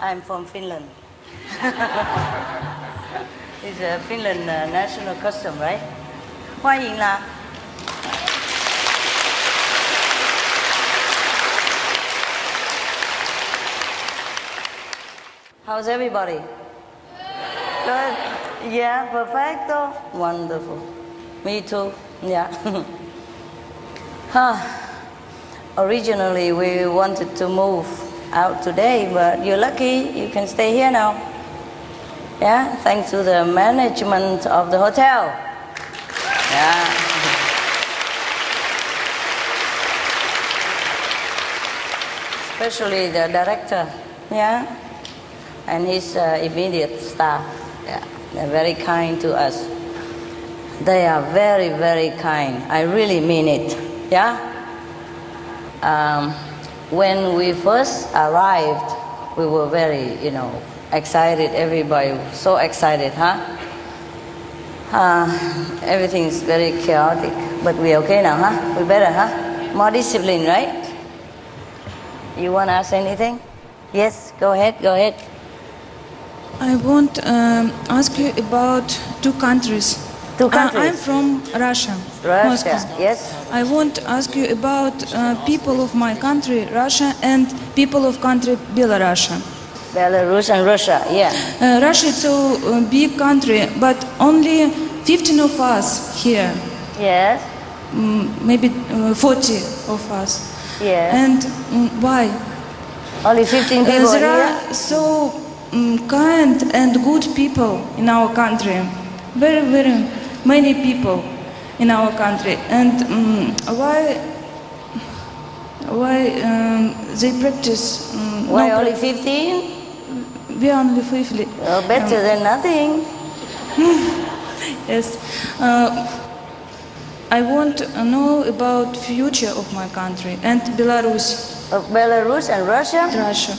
I'm from Finland. It's a Finland national custom, right? 欢迎啦。How's everybody? Good. Yeah, perfecto. Wonderful. Me too. Yeah. Originally, we wanted to move out today, but you're lucky you can stay here now. Yeah, thanks to the management of the hotel. Yeah. Especially the director. Yeah. And his immediate staff. Yeah. They're very kind to us. They are very, very kind. I really mean it. Yeah? When we first arrived, we were very, excited. Everybody was so excited, huh? Everything's very chaotic, but we're okay now, huh? We better, huh? More discipline, right? You want to ask anything? Yes, go ahead. I want to ask you about two countries. Two countries? I'm from Russia. Russia, Moscow. yes. I want to ask you about people of my country, Russia, and people of country, Belarus. Belarus and Russia, yeah. Russia is a big country, but only 15 of us here. Yes. Maybe 40 of us. Yes. And why? Only 15 people There here? are so kind and good people in our country. Very, very many people in our country. And why they practice? Why only 15? We are only 50. Well, better than nothing. Yes. I want to know about future of my country and Belarus. Belarus and Russia? Russia.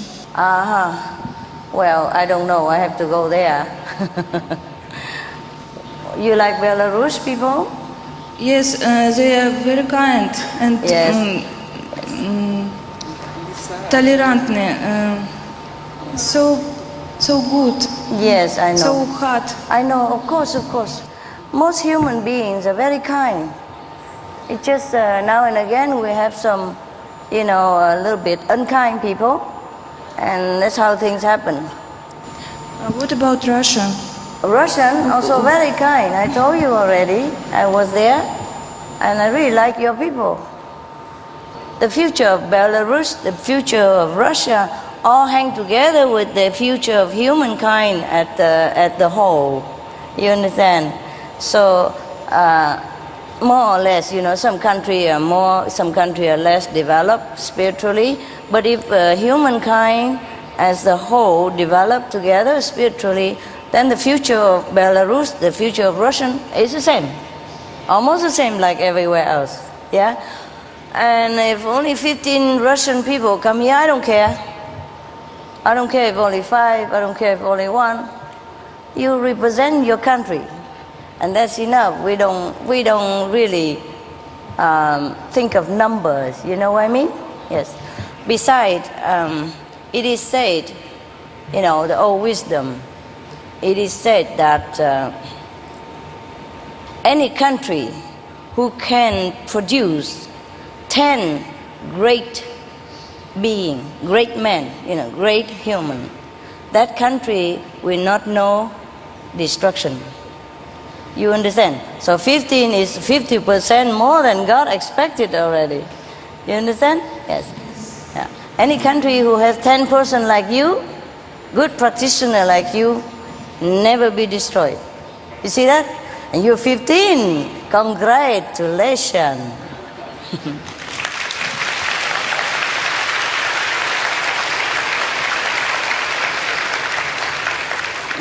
Well, I don't know. I have to go there. You like Belarus people? Yes, they are very kind and Yes. tolerantny. So good. Yes, I know. So hot. I know, of course. Most human beings are very kind. It's just now and again we have some, a little bit unkind people, and that's how things happen. What about Russia? Russian, also very kind. I told you already. I was there, and I really like your people. The future of Belarus, the future of Russia, all hang together with the future of humankind at the whole. You understand? So more or less, some country are more, some country are less developed spiritually. But if humankind as the whole develop together spiritually, then the future of Belarus, the future of Russian is the same, almost the same like everywhere else. Yeah. And if only 15 Russian people come here, I don't care. I don't care if only 5, I don't care if only 1. You represent your country, and that's enough. We don't really think of numbers, you know what I mean? Yes. Besides, it is said, the old wisdom, it is said that any country who can produce 10 great being, great men, great human, that country will not know destruction. You understand? So 15 is 50% more than God expected already. You understand? Yes. Yeah. Any country who has 10 person like you, good practitioner like you, never be destroyed. You see that? And you're 15. Congratulations.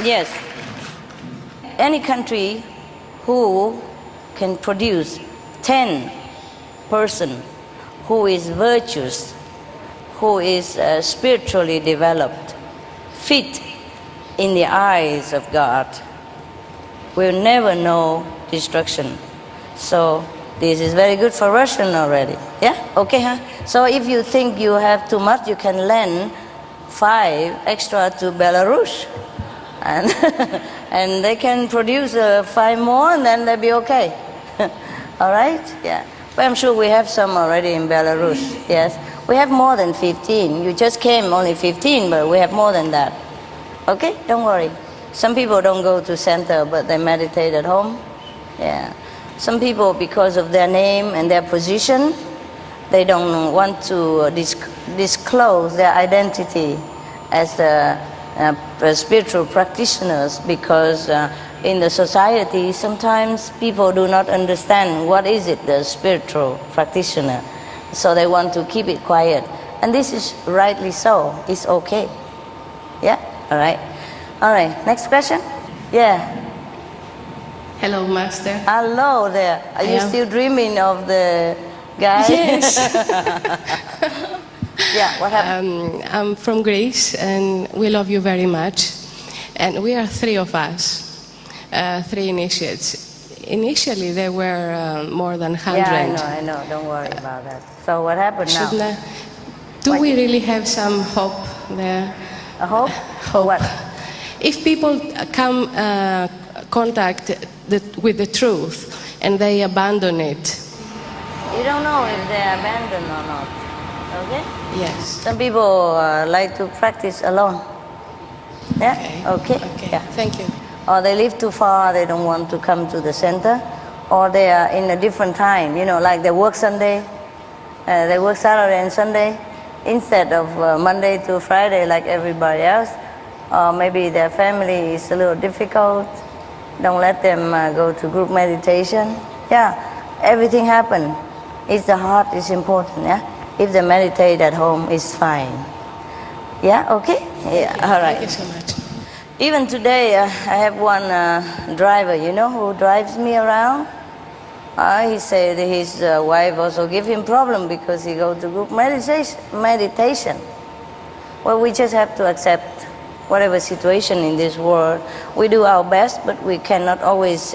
Yes. Any country who can produce 10 person who is virtuous, who is spiritually developed, fit in the eyes of God, will never know destruction. So this is very good for Russian already. Yeah? Okay, huh? So if you think you have too much, you can lend 5 extra to Belarus, and and they can produce 5 more, and then they'll be okay. All right? Yeah. But I'm sure we have some already in Belarus. Yes. We have more than 15. You just came only 15, but we have more than that. Okay? Don't worry. Some people don't go to center, but they meditate at home. Yeah. Some people, because of their name and their position, they don't want to disclose their identity as spiritual practitioners, because in the society sometimes people do not understand what is it, the spiritual practitioner. So they want to keep it quiet. And this is rightly so. It's okay. Yeah? All right. All right. Next question? Yeah. Hello, Master. Hello there. Are you still dreaming of the guy? Yes. Yeah, what happened? I'm from Greece, and we love you very much. And we are 3 of us, 3 initiates. Initially, there were more than 100. Yeah, I know. Don't worry about that. So what happened now? Do we really have some hope there? A hope? Hope. What? If people come contact with the truth and they abandon it. You don't know if they abandon or not. Okay? Yes. Some people like to practice alone. Yeah? Okay? Yeah. Thank you. Or they live too far, they don't want to come to the center. Or they are in a different time, like they work Sunday, they work Saturday and Sunday, instead of Monday to Friday like everybody else. Or maybe their family is a little difficult. Don't let them go to group meditation. Yeah, everything happens. It's the heart is important, yeah? If they meditate at home, it's fine. Yeah, okay? Yeah, all right. Thank you so much. Even today, I have one driver, who drives me around. He said his wife also give him problem because he go to group meditation. Well, we just have to accept whatever situation in this world. We do our best, but we cannot always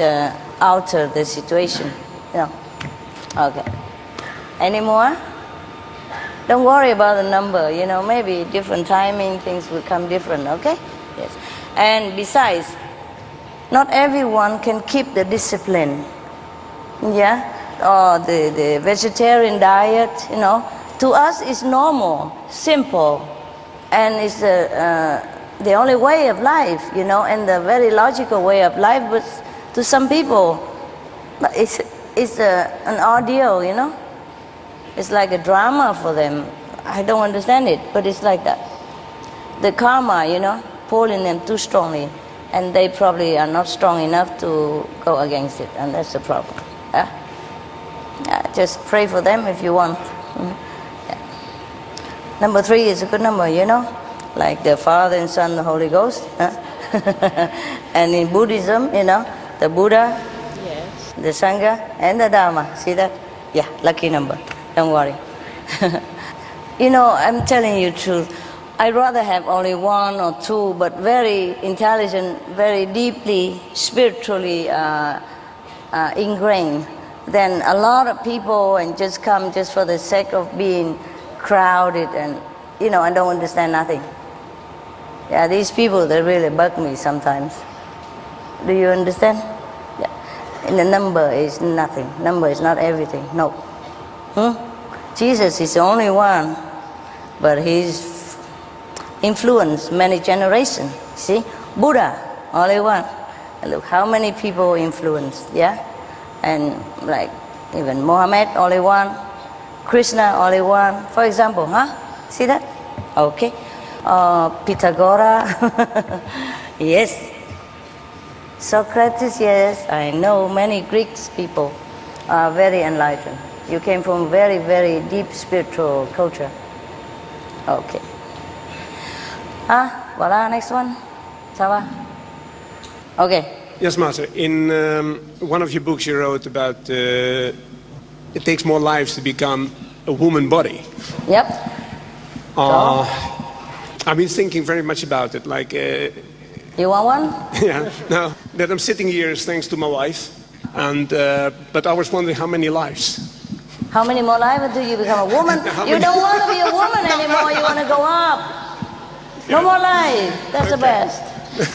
alter the situation. Okay. Any more? Don't worry about the number. Maybe different timing, things will come different. Okay? Yes. And besides, not everyone can keep the discipline. Yeah? Or the vegetarian diet, To us, it's normal, simple, and it's the only way of life, and the very logical way of life. But to some people, it's an ordeal, It's like a drama for them. I don't understand it, but it's like that. The karma, pulling them too strongly, and they probably are not strong enough to go against it, and that's the problem. Yeah? Just pray for them if you want. Yeah. Number 3 is a good number, like the Father and Son, the Holy Ghost. And in Buddhism, the Buddha, yes, the Sangha, and the Dharma. See that? Yeah, lucky number. Don't worry. I'm telling you the truth. I'd rather have only 1 or 2, but very intelligent, very deeply, spiritually ingrained, than a lot of people and just come just for the sake of being crowded and, I don't understand nothing. Yeah, these people, they really bug me sometimes. Do you understand? Yeah. And the number is nothing. Number is not everything. No. Jesus is the only one, but he's influenced many generations. See? Buddha, only one. And look how many people influenced, yeah? And like even Muhammad, only one. Krishna, only one. For example, See that? Okay. Pythagoras, yes. Socrates, yes. I know many Greek people are very enlightened. You came from very, very deep spiritual culture. Okay. Voilà, next one. Ça va? Okay. Yes, Master. In one of your books you wrote about it takes more lives to become a woman body. Yep. I've been thinking very much about it. Like, you want one? Yeah. Now that I'm sitting here is thanks to my wife, and but I was wondering how many lives. How many more lives until you become a woman? You don't want to be a woman anymore. You want to go up. No more life. That's the best.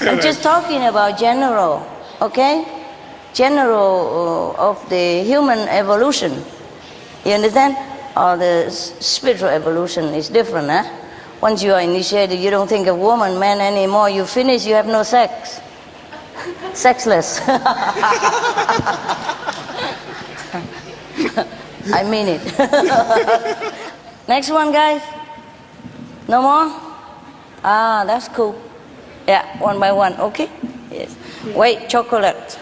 I'm just talking about general, okay? General of the human evolution. You understand? Or the spiritual evolution is different, huh? Once you are initiated, you don't think of woman, man anymore. You finish, you have no sex. Sexless. I mean it. Next one, guys. No more? Ah, that's cool. Yeah, one by one, okay? Yes. Wait, chocolate.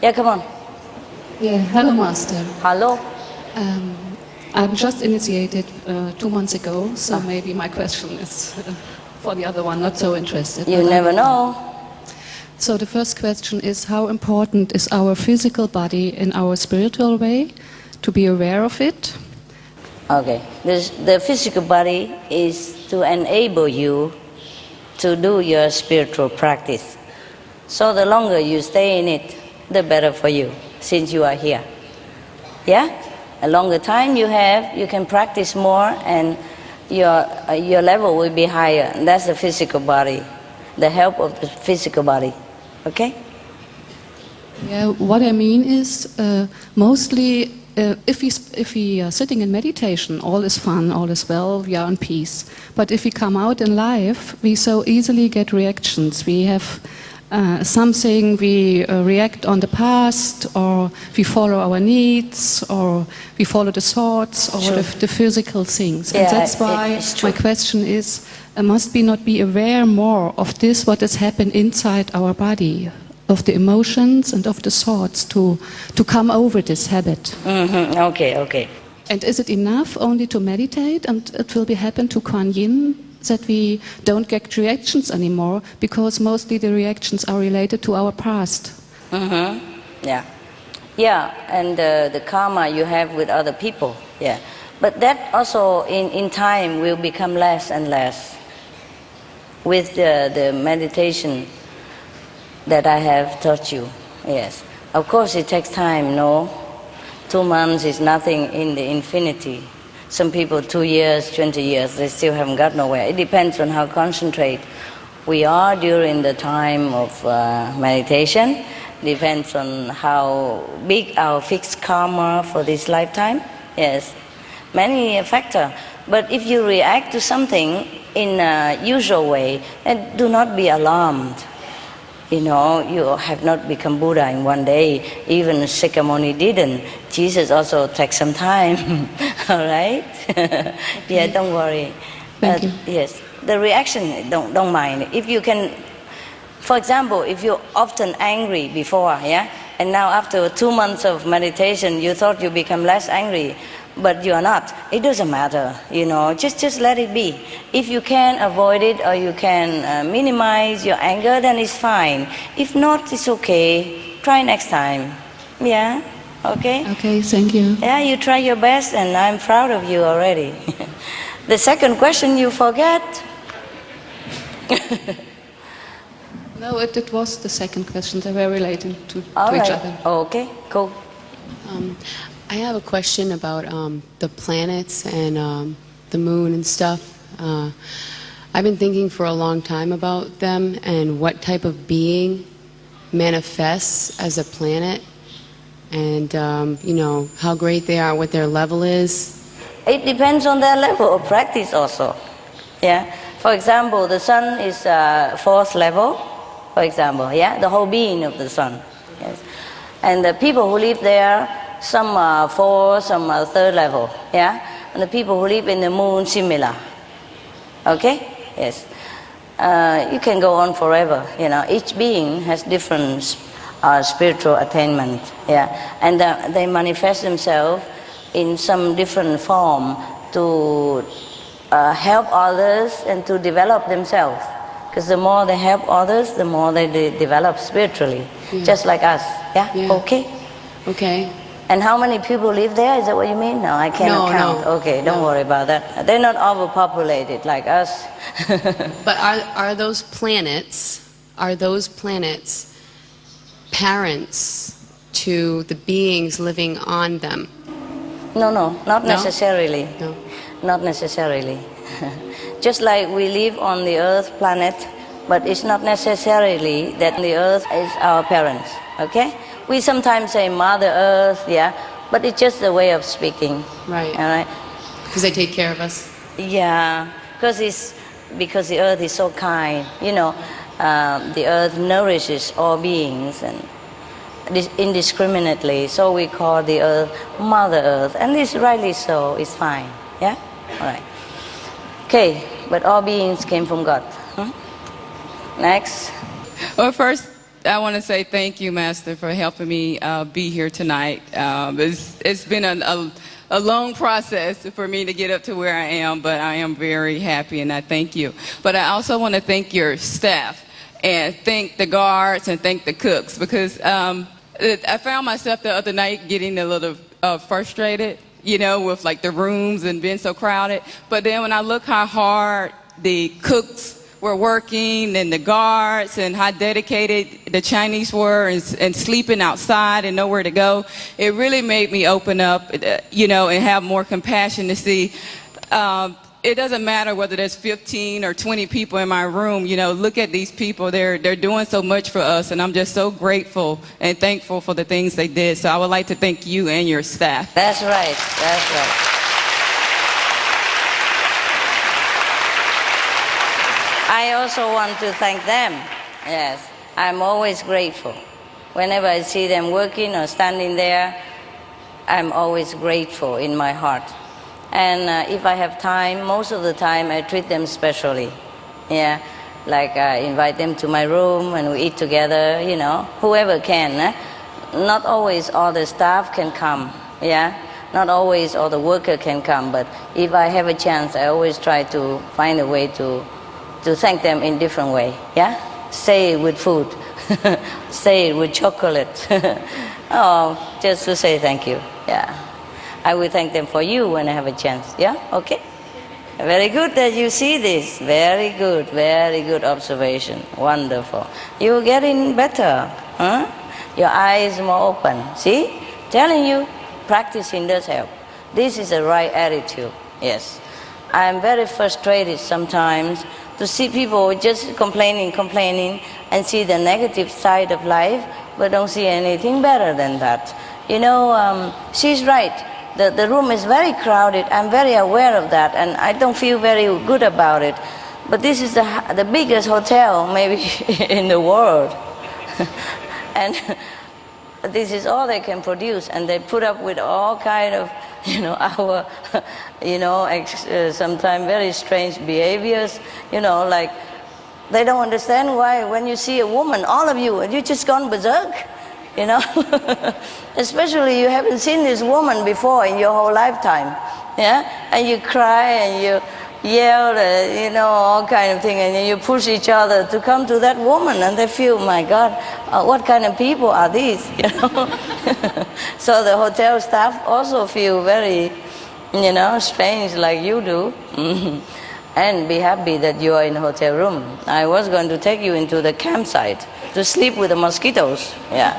Yeah, come on. Yeah, hello, Master. Hello. I'm just initiated 2 months ago, so maybe my question is for the other one, not so interested. You but never know. So the first question is, how important is our physical body in our spiritual way, to be aware of it? Okay. The physical body is to enable you to do your spiritual practice. So the longer you stay in it, the better for you, since you are here. Yeah? A longer time you have, you can practice more, and your level will be higher. And that's the physical body, the help of the physical body. Okay? Yeah, what I mean is, mostly if we are sitting in meditation, all is fun, all is well, we are in peace. But if we come out in life, we so easily get reactions. We have something, we react on the past, or we follow our needs, or we follow the thoughts, or the physical things. Yeah, and that's why my question is, must we not be aware more of this, what has happened inside our body, of the emotions and of the thoughts, to come over this habit? Mm-hmm. Okay. And is it enough only to meditate and it will be happen to Kuan Yin, that we don't get reactions anymore, because mostly the reactions are related to our past? Mm-hmm. Yeah, and the karma you have with other people. Yeah, but that also in time will become less and less with the meditation that I have taught you. Yes, of course it takes time. No, 2 months is nothing in the infinity. Some people 2 years, 20 years, they still haven't got nowhere. It depends on how concentrate we are during the time of meditation. Depends on how big our fixed karma for this lifetime. Yes, many factors. But if you react to something in a usual way, then do not be alarmed. You know, you have not become Buddha in one day. Even Shakyamuni didn't. Jesus also takes some time. All right? Yeah, don't worry. Thank you. Yes, the reaction, don't mind. If you can, for example, if you're often angry before, yeah, and now after 2 months of meditation, you thought you become less angry, but you are not. It doesn't matter, you know. Just let it be. If you can avoid it or you can minimize your anger, then it's fine. If not, it's okay. Try next time. Yeah. Okay. Okay, thank you. Yeah, you try your best, and I'm proud of you already. The second question you forget. No, it was the second question. They were related to All each right. other. Okay. Cool. I have a question about the planets and the moon and stuff. I've been thinking for a long time about them and what type of being manifests as a planet, and you know, how great they are, what their level is. It depends on their level of practice also. Yeah. For example, the sun is 4th level, for example, yeah, the whole being of the sun. Yes. And the people who live there, some are 4th, some are 3rd level, yeah. And the people who live in the moon, similar. Okay? Yes. You can go on forever, you know. Each being has different spiritual attainment, yeah. And they manifest themselves in some different form to help others and to develop themselves. Because the more they help others, the more they develop spiritually. Yeah. Just like us. Yeah? Yeah. Okay? Okay. And how many people live there? Is that what you mean? No, I can't count. No. Okay, don't worry about that. They're not overpopulated like us. But are those planets parents to the beings living on them? No, not necessarily. No. Not necessarily. Just like we live on the Earth planet, but it's not necessarily that the Earth is our parents, okay? We sometimes say Mother Earth, yeah, but it's just a way of speaking. Right. All right? Because they take care of us. Yeah, because the Earth is so kind, you know. The Earth nourishes all beings and indiscriminately, so we call the Earth Mother Earth, and this rightly so, it's fine, yeah? All right. Okay, but all beings came from God. Next. Well, first, I want to say thank you, Master, for helping me be here tonight. It's been a long process for me to get up to where I am, but I am very happy, and I thank you. But I also want to thank your staff, and thank the guards, and thank the cooks, because I found myself the other night getting a little frustrated, you know, with like the rooms and being so crowded. But then when I look how hard the cooks were working and the guards and how dedicated the Chinese were and sleeping outside and nowhere to go, it really made me open up, you know, and have more compassion to see it doesn't matter whether there's 15 or 20 people in my room, you know, look at these people, they're doing so much for us, and I'm just so grateful and thankful for the things they did. So I would like to thank you and your staff. That's right, that's right. I also want to thank them. Yes, I'm always grateful. Whenever I see them working or standing there, I'm always grateful in my heart. And if I have time, most of the time I treat them specially. Yeah, like I invite them to my room and we eat together, you know, whoever can. Not always all the staff can come, yeah. Not always all the worker can come, but if I have a chance, I always try to find a way to thank them in different way, yeah? Say it with food, say it with chocolate. Oh, just to say thank you, yeah. I will thank them for you when I have a chance, yeah? Okay? Very good that you see this. Very good observation. Wonderful. You're getting better, huh? Your eyes more open. See? Telling you, practicing does help. This is the right attitude, yes. I'm very frustrated sometimes to see people just complaining, and see the negative side of life, but don't see anything better than that. You know, she's right. The room is very crowded. I'm very aware of that, and I don't feel very good about it. But this is the biggest hotel maybe in the world. And this is all they can produce, and they put up with all kind of, you know, our, you know, sometimes very strange behaviors, you know, like they don't understand why when you see a woman, all of you just gone berserk, you know. Especially you haven't seen this woman before in your whole lifetime, yeah, and you cry and you yell, you know, all kind of thing, and you push each other to come to that woman, and they feel, my God, what kind of people are these, you know? So the hotel staff also feel very, you know, strange like you do. And be happy that you are in a hotel room. I was going to take you into the campsite to sleep with the mosquitoes, yeah.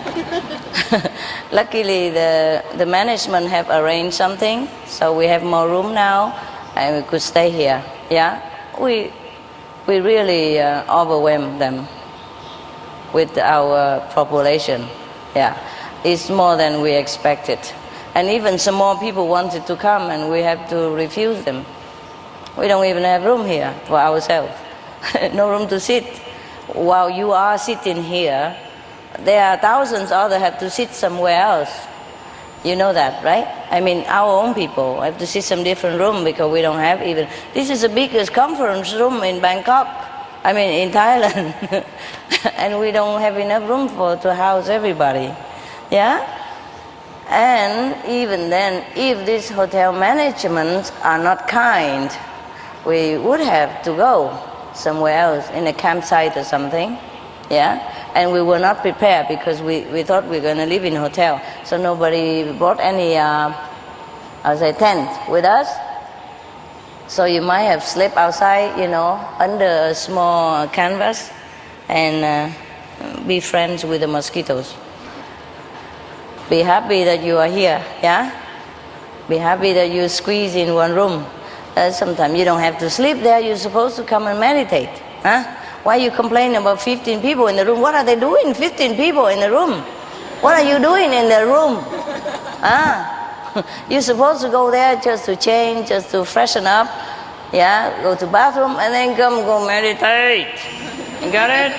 Luckily the management have arranged something, so we have more room now, and we could stay here, yeah. We really overwhelm them with our population, yeah. It's more than we expected. And even some more people wanted to come, and we have to refuse them. We don't even have room here for ourselves. No room to sit. While you are sitting here, there are thousands others have to sit somewhere else. You know that, right? I mean, our own people have to sit some different room because we don't have even. This is the biggest conference room in Bangkok. I mean, in Thailand. And we don't have enough room to house everybody. Yeah? And even then, if these hotel managements are not kind, we would have to go somewhere else, in a campsite or something, yeah? And we were not prepared because we thought we were going to live in a hotel. So nobody brought any, tent with us. So you might have slept outside, you know, under a small canvas and be friends with the mosquitoes. Be happy that you are here, yeah? Be happy that you squeeze in one room. Sometimes you don't have to sleep there. You're supposed to come and meditate. Huh? Why you complain about 15 people in the room? What are they doing? 15 people in the room. What are you doing in the room? Huh? You're supposed to go there just to change, just to freshen up. Yeah, go to bathroom and then go meditate. You got it?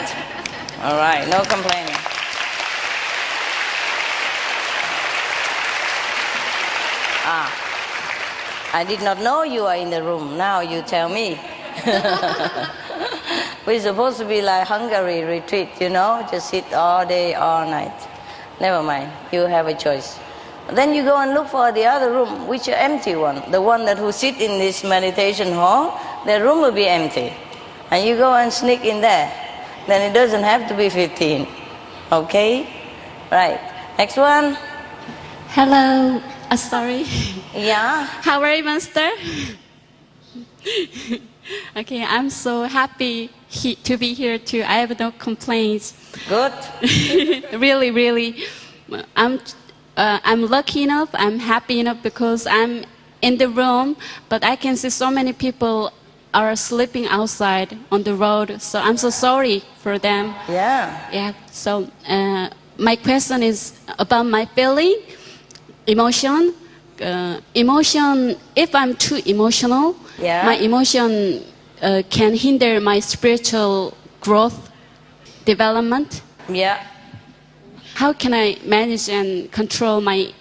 All right, no complaining. I did not know you are in the room. Now you tell me. We're supposed to be like Hungary retreat, you know, just sit all day, all night. Never mind, you have a choice. Then you go and look for the other room, which is empty one. The one that who sit in this meditation hall, their room will be empty. And you go and sneak in there. Then it doesn't have to be 15. Okay? Right. Next one. Hello. Sorry. Yeah? How are you, Master? Okay, I'm so happy to be here too. I have no complaints. Good. Really, really. I'm lucky enough, I'm happy enough because I'm in the room, but I can see so many people are sleeping outside on the road, so I'm so sorry for them. Yeah. Yeah, so my question is about my feeling, emotion. Emotion, if I'm too emotional, Yeah. my emotion can hinder my spiritual growth, development. Yeah. How can I manage and control my,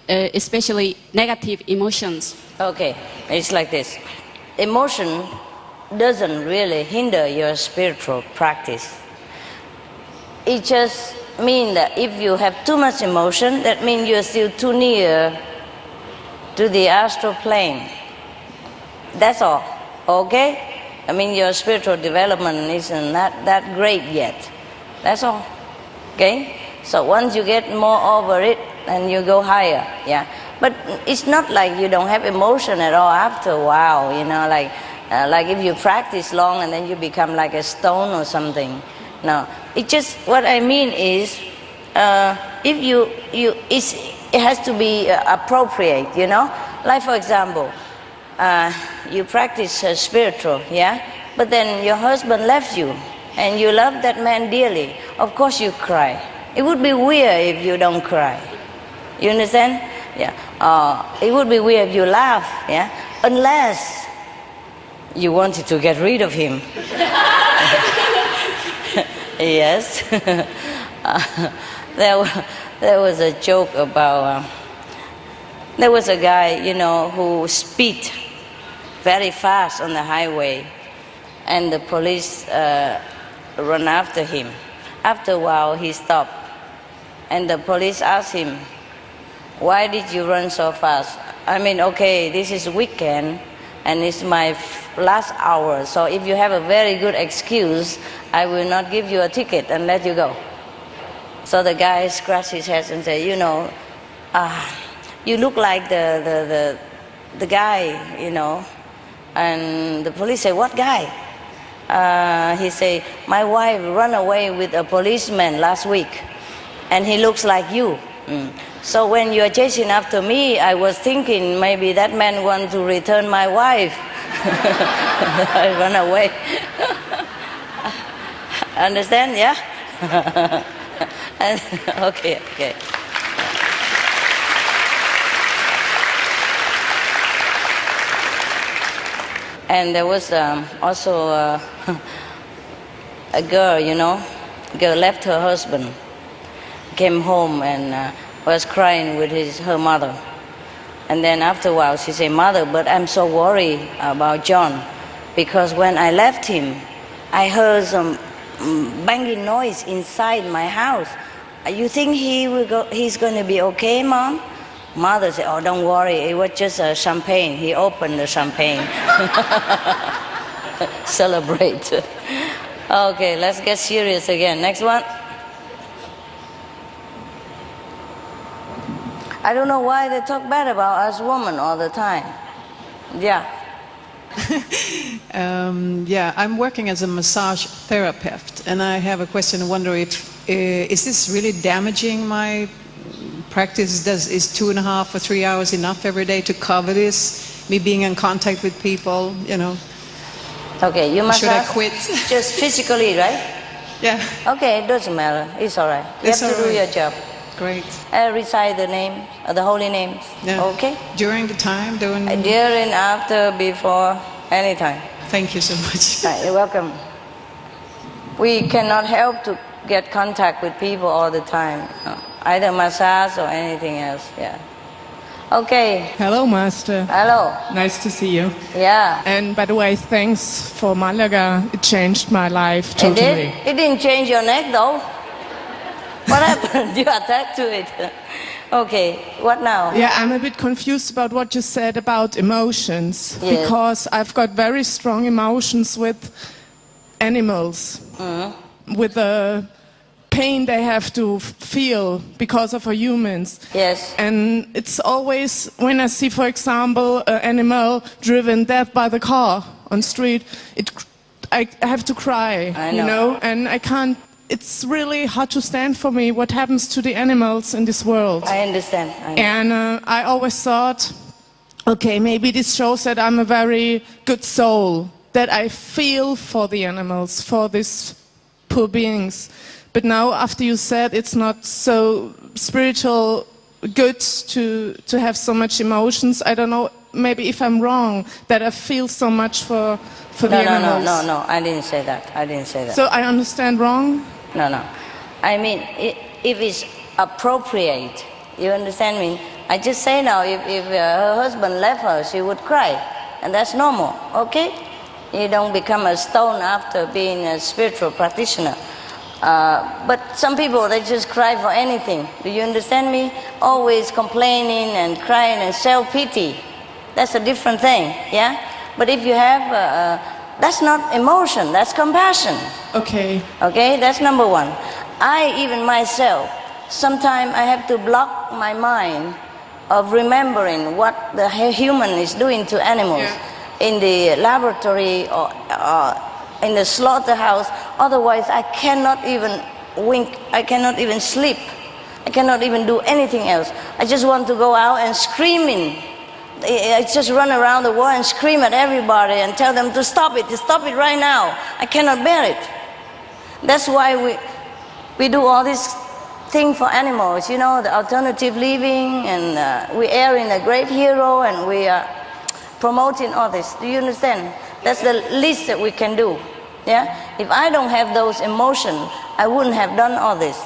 especially negative emotions? Okay, it's like this. Emotion doesn't really hinder your spiritual practice. It just means that if you have too much emotion, that means you're still too near to the astral plane. That's all, okay? I mean, your spiritual development isn't that great yet. That's all, okay? So once you get more over it, then you go higher, yeah. But it's not like you don't have emotion at all after a while, you know, like if you practice long and then you become like a stone or something. No, it just, what I mean is, if it has to be appropriate, you know. Like for example, you practice spiritual, yeah, but then your husband left you, and you love that man dearly. Of course you cry. It would be weird if you don't cry. You understand? Yeah. It would be weird if you laugh, yeah, unless you wanted to get rid of him. Yes. There was a joke about, there was a guy, you know, who speed very fast on the highway, and the police run after him. After a while, he stopped, and the police asked him, "Why did you run so fast?" I mean, okay, this is weekend, and it's my last hour, so if you have a very good excuse, I will not give you a ticket and let you go. So the guy scratched his head and said, "You know, you look like the guy, you know." And the police said, "What guy?" He said, "My wife ran away with a policeman last week, and he looks like you. So when you are chasing after me, I was thinking maybe that man wants to return my wife." I run away. Understand, yeah? Okay. And there was also a girl, you know, girl left her husband, came home and was crying with her mother. And then after a while she said, "Mother, but I'm so worried about John, because when I left him, I heard some banging noise inside my house. You think he's going to be okay, Mom?" Mother said, "Oh, don't worry, it was just a champagne. He opened the champagne." Celebrate. Okay, let's get serious again. Next one. I don't know why they talk bad about us women all the time. Yeah. Yeah, I'm working as a massage therapist, and I have a question. I wonder if is this really damaging my practice? Is 2.5 or 3 hours enough every day to cover this? me being in contact with people, you know. Okay, you must Should I ask quit? just physically, right? Yeah, Okay, it doesn't matter. It's all right. You It's have to all do right. your job. great. Recite the names, the holy names. Yeah. Okay? During the time, During, after, before, anytime. thank you so much. You're welcome. We cannot help to get contact with people all the time. Either massage or anything else. Yeah. Okay. Hello, Master. Hello. Nice to see you. Yeah. And by the way, thanks for Malaga. It changed my life It totally. did? It didn't change your neck though. What happened? You attached to it. Okay. What now? Yeah, I'm a bit confused about what you said about emotions. Yes. Because I've got very strong emotions with animals. With the pain they have to feel because of our humans. Yes. And it's always when I see, for example, an animal driven dead by the car on street, I have to cry, I you know. know, and I can't. It's really hard to stand for me what happens to the animals in this world. I understand. I know. And I always thought, okay, maybe this shows that I'm a very good soul, that I feel for the animals, for these poor beings. But now, after you said it's not so spiritual good to have so much emotions, I don't know, maybe if I'm wrong, that I feel so much for the animals. No, I didn't say that. I didn't say that. So I understand wrong? No. I mean, if it's appropriate, you understand me? I just say now, if her husband left her, she would cry. And that's normal, okay? You don't become a stone after being a spiritual practitioner. But some people, they just cry for anything. Do you understand me? Always complaining and crying and self-pity. That's a different thing, yeah? But if you have, that's not emotion, that's compassion. Okay. Okay, that's number one. I, even myself, sometimes I have to block my mind of remembering what the human is doing to animals in the laboratory or in the slaughterhouse. Otherwise, I cannot even wink, I cannot even sleep, I cannot even do anything else. I just want to go out and screaming. I just run around the world and scream at everybody and tell them to stop it right now. I cannot bear it. That's why we do all this thing for animals, you know, the alternative living, and we are in a great hero, and we are promoting all this. Do you understand? That's the least that we can do. Yeah? If I don't have those emotions, I wouldn't have done all this.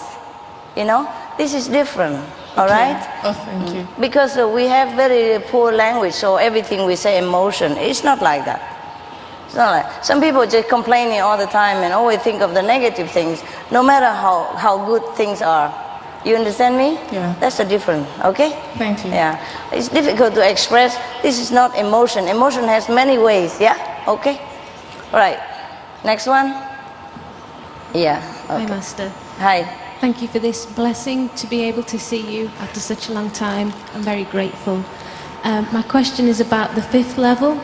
You know? This is different. All right? Oh, thank you. Because we have very poor language, so everything we say emotion. It's not like that. It's not like some people just complaining all the time and always think of the negative things, no matter how good things are. You understand me? Yeah. That's the difference, okay? Thank you. Yeah. It's difficult to express. This is not emotion. Emotion has many ways, yeah? Okay? All right. Next one? Yeah. Hi, Okay. Master. Hi. Thank you for this blessing to be able to see you after such a long time. I'm very grateful. My question is about the fifth level.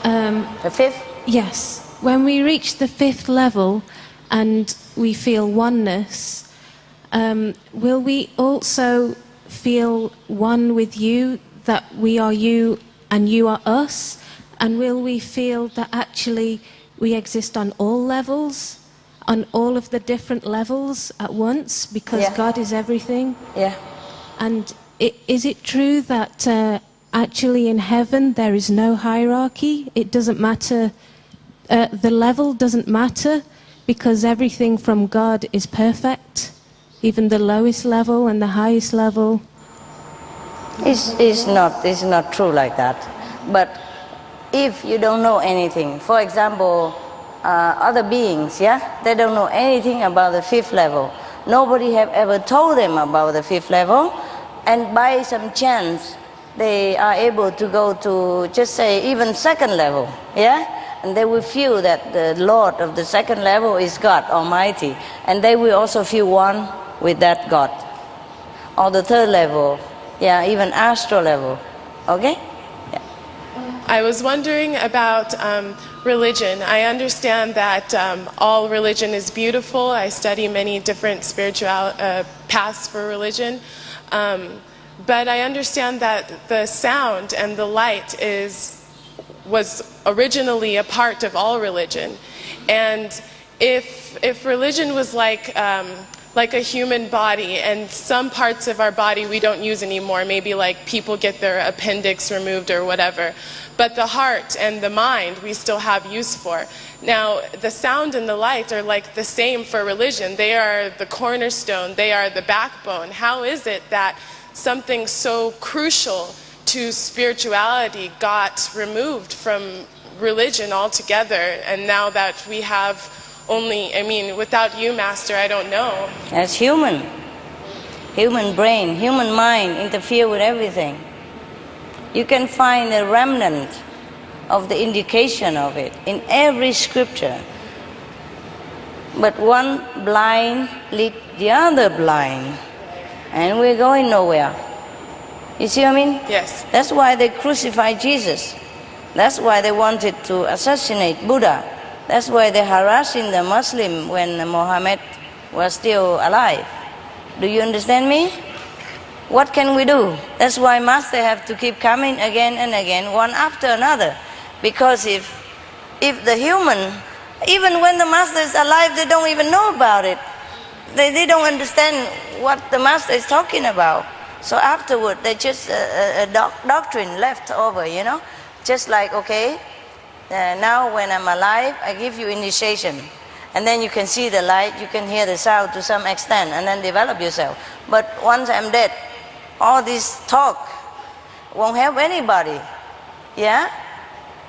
The fifth? Yes. When we reach the fifth level and we feel oneness, will we also feel one with you, that we are you and you are us? And will we feel that actually we exist on all levels, on all of the different levels at once, because Yeah. God is everything? Yeah. And is it true that actually in heaven there is no hierarchy? It doesn't matter, the level doesn't matter, because everything from God is perfect, even the lowest level and the highest level? It's not true like that. But if you don't know anything, for example, other beings, yeah, they don't know anything about the fifth level. Nobody have ever told them about the fifth level, and by some chance, they are able to go to, just say, even second level, yeah, and they will feel that the Lord of the second level is God Almighty, and they will also feel one with that God. Or the third level, yeah, even astral level, okay? I was wondering about religion. I understand that all religion is beautiful. I study many different spiritual paths for religion. but I understand that the sound and the light was originally a part of all religion. And if religion was like a human body, and some parts of our body we don't use anymore, maybe like people get their appendix removed or whatever, but the heart and the mind we still have use for. Now, the sound and the light are like the same for religion. They are the cornerstone, they are the backbone. How is it that something so crucial to spirituality got removed from religion altogether, and now that we have only, I mean, without you, Master, I don't know. As human brain, human mind interfere with everything. You can find a remnant of the indication of it in every scripture. But one blind leads the other blind, and we're going nowhere. You see what I mean? Yes. That's why they crucified Jesus. That's why they wanted to assassinate Buddha. That's why they're harassing the Muslim when Muhammad was still alive. Do you understand me? What can we do? That's why Master have to keep coming again and again, one after another. Because if the human, even when the Master is alive, they don't even know about it. They don't understand what the Master is talking about. So afterward, they just a doctrine left over, you know. Just like, okay, now when I'm alive, I give you initiation. And then you can see the light, you can hear the sound to some extent, and then develop yourself. But once I'm dead, all this talk won't help anybody. Yeah?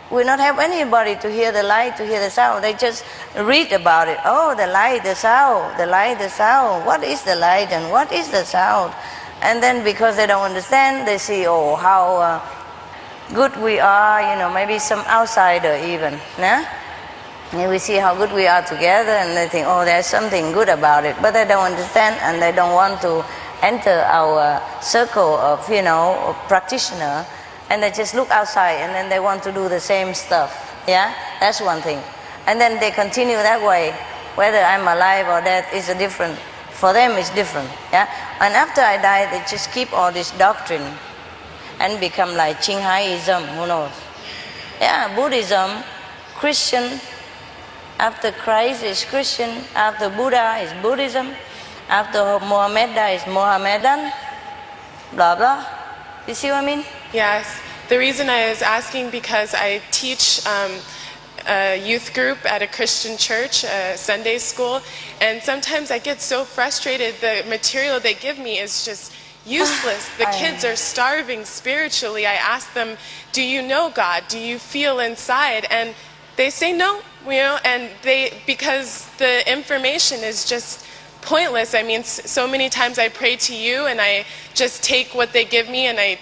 Will not help anybody to hear the light, to hear the sound. They just read about it. Oh, the light, the sound, the light, the sound. What is the light and what is the sound? And then because they don't understand, they see, oh, how good we are, you know, maybe some outsider even. Yeah? And we see how good we are together, and they think, oh, there's something good about it. But they don't understand, and they don't want to enter our circle of, you know, practitioner, and they just look outside, and then they want to do the same stuff. Yeah, that's one thing. And then they continue that way. Whether I'm alive or dead is a different. For them, it's different. Yeah, and after I die, they just keep all this doctrine and become like Qinghaiism. Who knows? Yeah, Buddhism, Christian. After Christ is Christian. After Buddha is Buddhism. After Mohammedan is Mohammedan, blah, blah. You see what I mean? Yes. The reason I was asking because I teach a youth group at a Christian church, a Sunday school, and sometimes I get so frustrated. The material they give me is just useless. The kids are starving spiritually. I ask them, do you know God? Do you feel inside? And they say no, you know, and because the information is just pointless. I mean, so many times I pray to you and I just take what they give me and I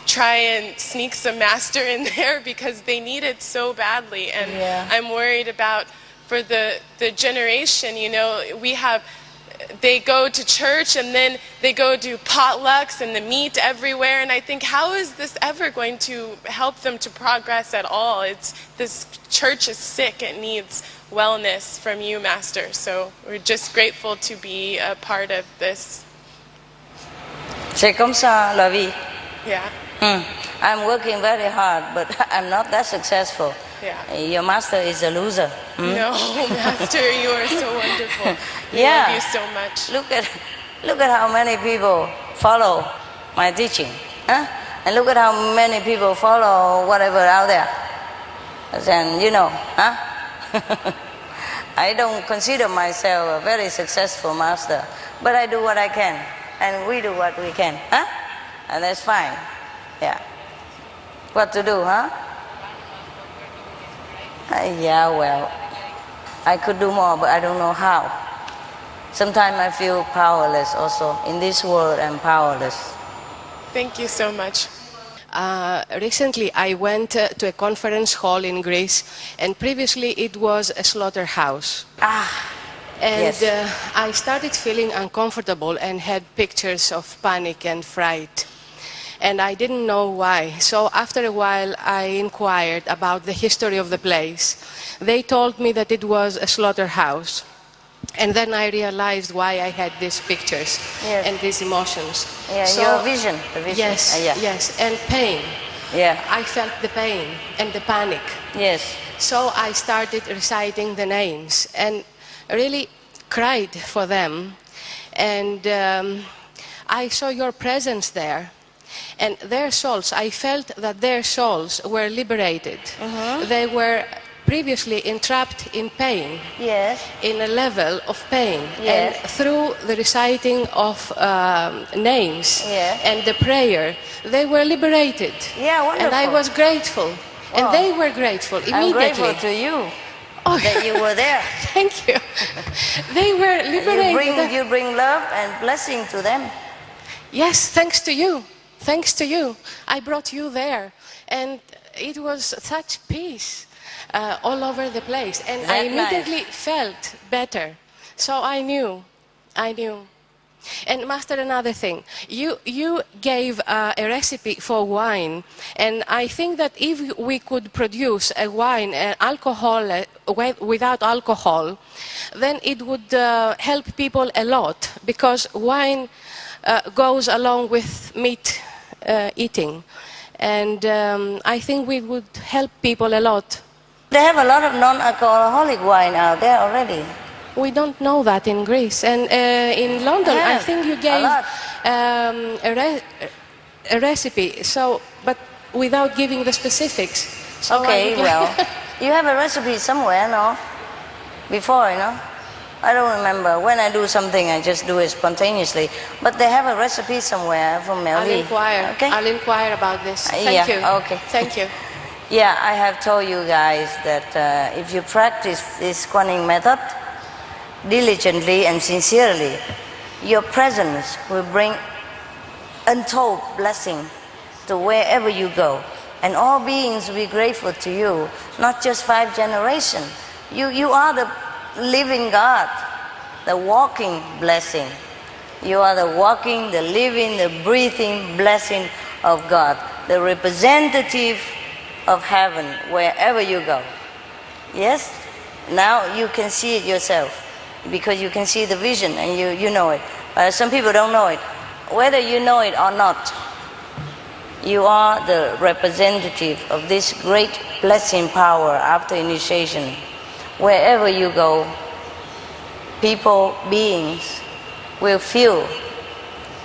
try and sneak some Master in there because they need it so badly. And I'm worried about for the generation, you know, they go to church and then they go do potlucks and the meat everywhere, and I think, how is this ever going to help them to progress at all? This church is sick, it needs wellness from you, Master. So we're just grateful to be a part of this. C'est comme ça la vie. Yeah. I'm working very hard, but I'm not that successful. Yeah. Your Master is a loser. No, Master, you are so wonderful. We Yeah. love you so much. Look at how many people follow my teaching. Huh? And look at how many people follow whatever out there. And you know, huh? I don't consider myself a very successful Master, but I do what I can, and we do what we can, huh? And that's fine. Yeah. What to do, huh? Yeah, well, I could do more, but I don't know how. Sometimes I feel powerless also. In this world, I'm powerless. Thank you so much. Recently, I went to a conference hall in Greece, and previously it was a slaughterhouse. And I started feeling uncomfortable and had pictures of panic and fright. And I didn't know why. So after a while, I inquired about the history of the place. They told me that it was a slaughterhouse. And then I realized why I had these pictures and these emotions. Yeah, your vision, the vision. Yes, yes, and pain. Yeah. I felt the pain and the panic. Yes. So I started reciting the names and really cried for them. And I saw your presence there. And their souls, I felt that their souls were liberated. They were previously entrapped in pain, in a level of pain. And through the reciting of names and the prayer, they were liberated. Yeah, wonderful. And I was grateful. And they were grateful immediately. I'm grateful to you that you were there. Thank you. They were liberated. You bring love and blessing to them. Yes, thanks to you. Thanks to you. I brought you there. And it was such peace all over the place. And I immediately felt better. So I knew. And Master, another thing. You gave a recipe for wine. And I think that if we could produce a wine, alcohol, without alcohol, then it would help people a lot. Because wine goes along with meat eating. And I think we would help people a lot. They have a lot of non-alcoholic wine out there already. We don't know that in Greece. And in London, I think you gave a recipe, but without giving the specifics. So okay, well, you have a recipe somewhere, no? Before, you know? I don't remember. When I do something, I just do it spontaneously. But they have a recipe somewhere from Mel Lee. I'll inquire. Okay? I'll inquire about this. Thank you. Okay. Thank you. Yeah, I have told you guys that if you practice this Kuan method diligently and sincerely, your presence will bring untold blessing to wherever you go. And all beings will be grateful to you, not just 5 generations. You are the living God, the walking blessing. You are the walking, the living, the breathing blessing of God, the representative of heaven wherever you go. Yes? Now you can see it yourself because you can see the vision and you know it. Some people don't know it. Whether you know it or not, you are the representative of this great blessing power after initiation. Wherever you go, people, beings will feel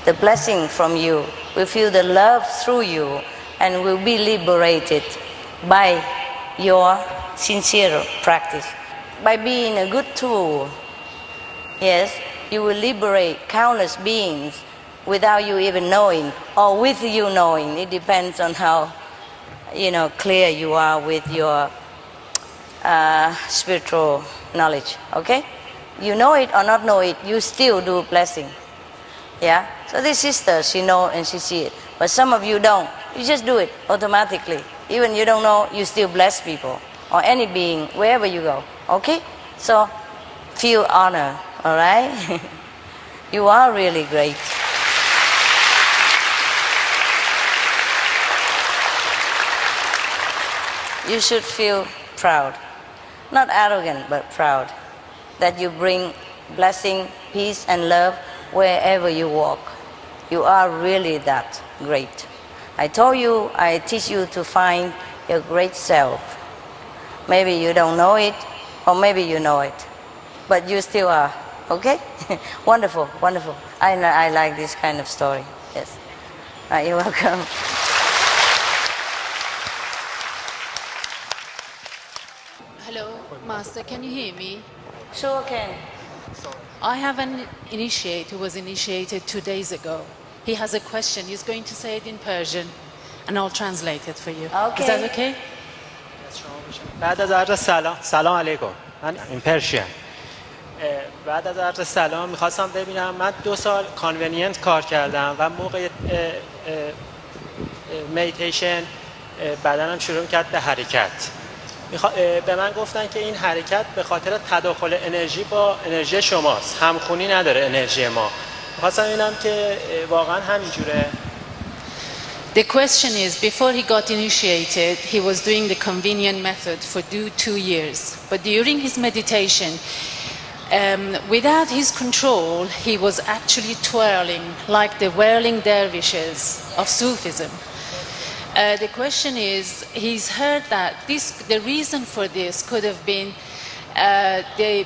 the blessing from you, will feel the love through you, and will be liberated by your sincere practice. By being a good tool, yes, you will liberate countless beings without you even knowing, or with you knowing. It depends on how, clear you are with your spiritual knowledge, okay? You know it or not know it, you still do blessing. Yeah? So this sister, she know and she see it. But some of you don't. You just do it automatically. Even you don't know, you still bless people. Or any being, wherever you go. Okay? So, feel honor, alright? You are really great. You should feel proud. Not arrogant, but proud. That you bring blessing, peace, and love wherever you walk. You are really that great. I told you, I teach you to find your great self. Maybe you don't know it, or maybe you know it, but you still are, okay? Wonderful, wonderful. I like this kind of story, yes. You're welcome. Hello, Master, can you hear me? Sure can. I have an initiate who was initiated 2 days ago. He has a question. He's going to say it in Persian, and I'll translate it for you. Okay. Is that okay? بعد از عرض سلام علیکم. من این پرشین. بعد از عرض سلام میخواستم ببینم، من 2 سال کانونینت کار کردم و موقع میتیشن بدنم شروع کرد به حرکت. به من گفتن که این حرکت به خاطر تداخل انرژی با انرژی شماست، همخونی نداره انرژی ما. میخواستم ببینم که واقعا همینجوره. The question is, before he got initiated, he was doing the convenient method for 2 years. But during his meditation, Without his control, he was actually twirling like the whirling dervishes of Sufism. The question is, he's heard that the reason for this could have been the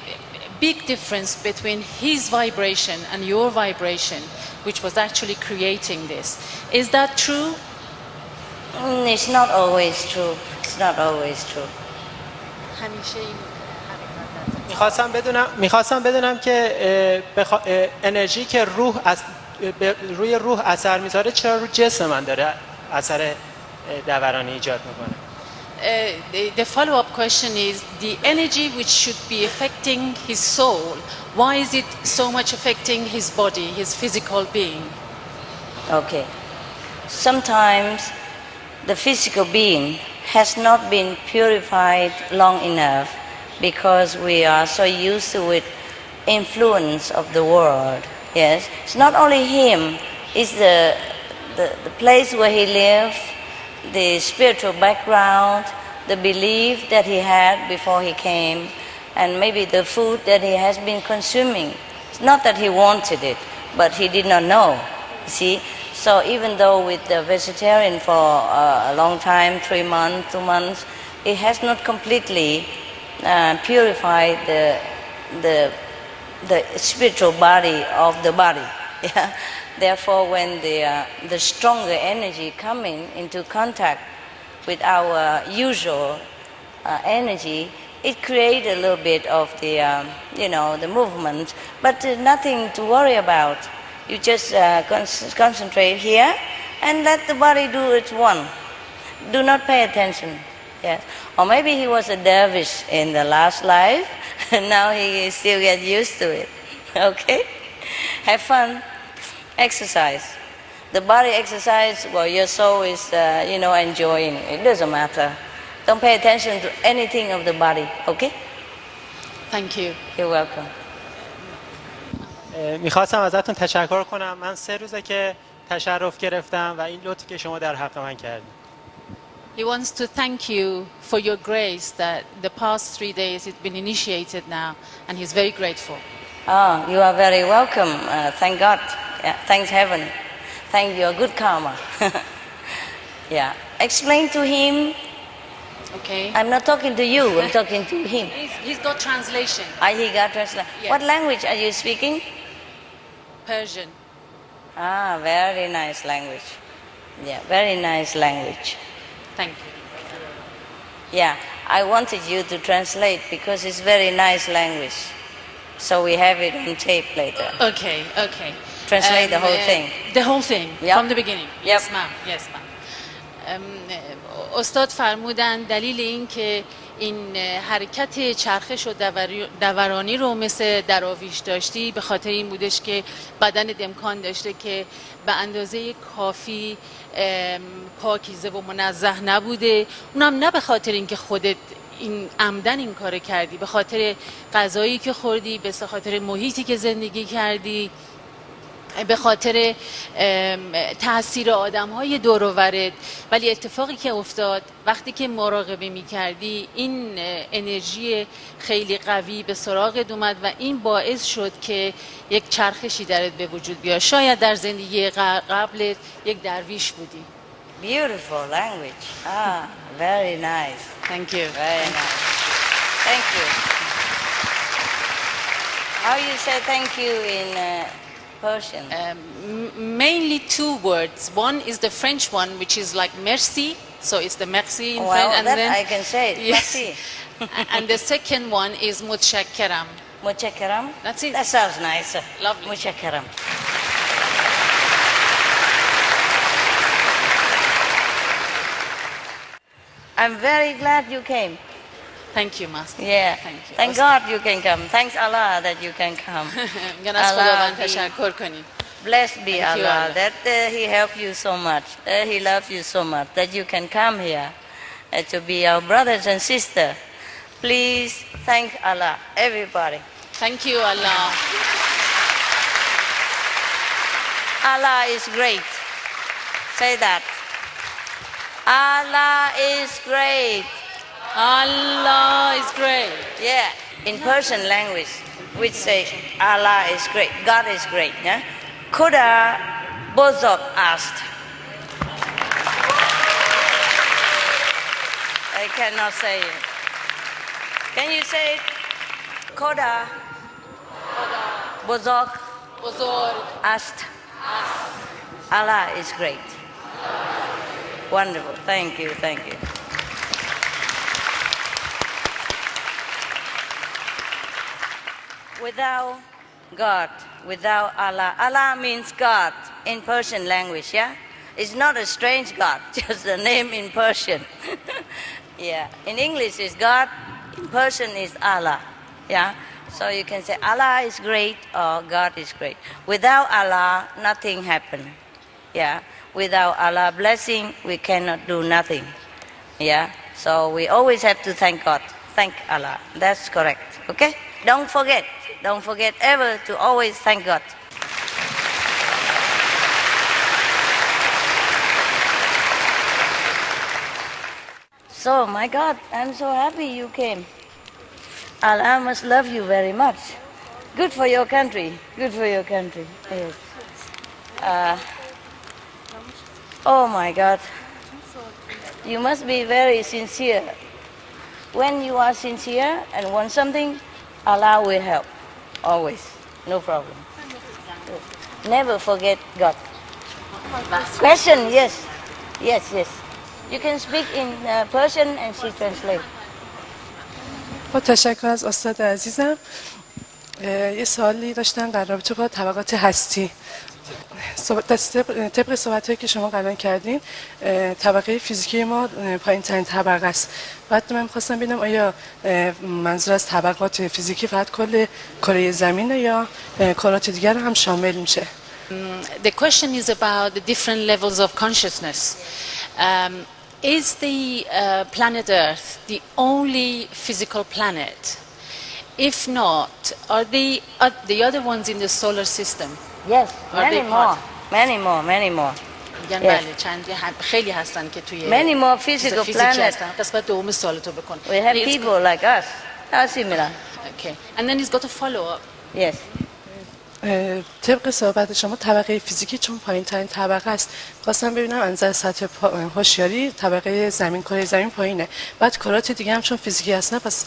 big difference between his vibration and your vibration, which was actually creating this. Is that true? It's not always true. It's not always true. میخواستم بدونم که انرژی که روی روح اثر میذاره چرا روی جسم من داره اثر دورانی ایجاد میکنه. The follow-up question is, the energy which should be affecting his soul, why is it so much affecting his body, his physical being? Okay. Sometimes the physical being has not been purified long enough because we are so used to it influence of the world. Yes, it's not only him, it's the place where he lived, the spiritual background, the belief that he had before he came, and maybe the food that he has been consuming. It's not that he wanted it, but he did not know. See, so even though with the vegetarian for a long time, 3 months, 2 months, it has not completely purified the spiritual body of the body. Yeah? Therefore, when the stronger energy coming into contact with our usual energy, it creates a little bit of the the movement, but nothing to worry about. You just concentrate here and let the body do its one. Do not pay attention. Yes. Or maybe he was a dervish in the last life, and now he still get used to it. Okay? Have fun. Exercise. The body exercise, well, your soul is, enjoying. It doesn't matter. Don't pay attention to anything of the body. Okay? Thank you. You're welcome. میخواستم ازتون تشکر کنم. من 3 روزه که تشرف گرفتم و این لطف که شما در حق من کردید. He wants to thank you for your grace that the past 3 days it's been initiated now, and he's very grateful. Ah, you are very welcome. Thank God. Yeah, thanks heaven. Thank your good karma. Yeah. Explain to him. Okay. I'm not talking to you. I'm talking to him. He's got translation. He got translation. Yeah. What language are you speaking? Persian. Ah, very nice language. Yeah, very nice language. Thank you. Yeah, I wanted you to translate because it's very nice language. So we have it on tape later. Okay. Translate the whole thing. The whole thing, Yep. from the beginning. Yep. Yes, ma'am. Yes, ma'am. استاد فرمودن دلیل این که این حرکت چرخش و دورانی رو مثل دراویش داشتی به خاطر این بودش که بدنت امکان داشته که به اندازه کافی پاکیزه و منزه نبوده، اونم نه به خاطر اینکه خودت این عمدن این کار کردی، به خاطر غذایی که خوردی، به خاطر محیطی که زندگی کردی، به خاطر تاثیر آدم‌های دور و برت. ولی اتفاقی که افتاد وقتی که مراقبه می‌کردی این انرژی خیلی قوی به سراغت اومد و این باعث شد که یک چرخشی درت به وجود بیاد. شاید در زندگی قبلت یک درویش بودی. Beautiful language. Ah, very nice. Thank you. Very nice. Thank you. How you say thank you in Persian? Mainly 2 words. One is the French one, which is like merci. So it's the merci in French. Well, And that then, I can say it. Yes. Merci. And the second one is mutshakkaram. Mutshakkaram? That's it. That sounds nicer. Lovely. Mutshakkaram. I'm very glad you came. Thank you, Master. Yeah. Thank you. Thank God you can come. Thanks Allah that you can come. میگن از خداوند تشکر کنید. Blessed be Thank you, Allah Allah. that He helped you so much, He loves you so much, that you can come here to be our brothers and sisters. Please thank Allah, everybody. Thank you, Allah. Allah is great. Say that. Allah is great. Allah is great. Yeah, in Persian language, we say Allah is great, God is great. Yeah? Khuda bozorg ast. I cannot say it. Can you say it? Khuda bozorg ast. Allah is great. Wonderful. Thank you. Thank you. Without God, without Allah. Allah means God in Persian language, yeah? It's not a strange God, just a name in Persian. Yeah. In English is God, in Persian is Allah. Yeah? So you can say Allah is great or God is great. Without Allah, nothing happens. Yeah? Without Allah blessing, we cannot do nothing. Yeah? So we always have to thank God. Thank Allah. That's correct. Okay? Don't forget. Don't forget ever to always thank God. So, my God, I'm so happy you came. Allah must love you very much. Good for your country. Good for your country. Yes. Oh my God. You must be very sincere. When you are sincere and want something, Allah will help. Always. No problem. Never forget God. Question? Yes. Yes, yes. You can speak in Persian and she translate. با تشکر از استاد عزیزم. یه سوالی داشتم در رابطه با طبقات هستی. طبق صحبت‌هایی که شما قبلا کردین، طبقه فیزیکی ما پایین‌ترین طبقه است. بعد من خواستم ببینم آیا منظور از طبقات فیزیکی فقط کل کره زمینه یا کرات دیگر هم شامل میشه؟ The question is about the different levels of consciousness. Is the planet Earth the only physical planet? If not, are the other ones in the solar system? Yes, many more. Many more, many more. بله چند خیلی هستن که توی many more physical planets. قسمت دوم سوالتو بکن. We have people like us. How similar? Okay. And then he's got a follow-up. Yes. طبق صحبت شما طبقه فیزیکی چون پایین ترین طبقه است، خواستم ببینم از نظر سطح هوشیاری طبقه زمین کره زمین پایینه، بعد کرات دیگه هم چون فیزیکی هستن پس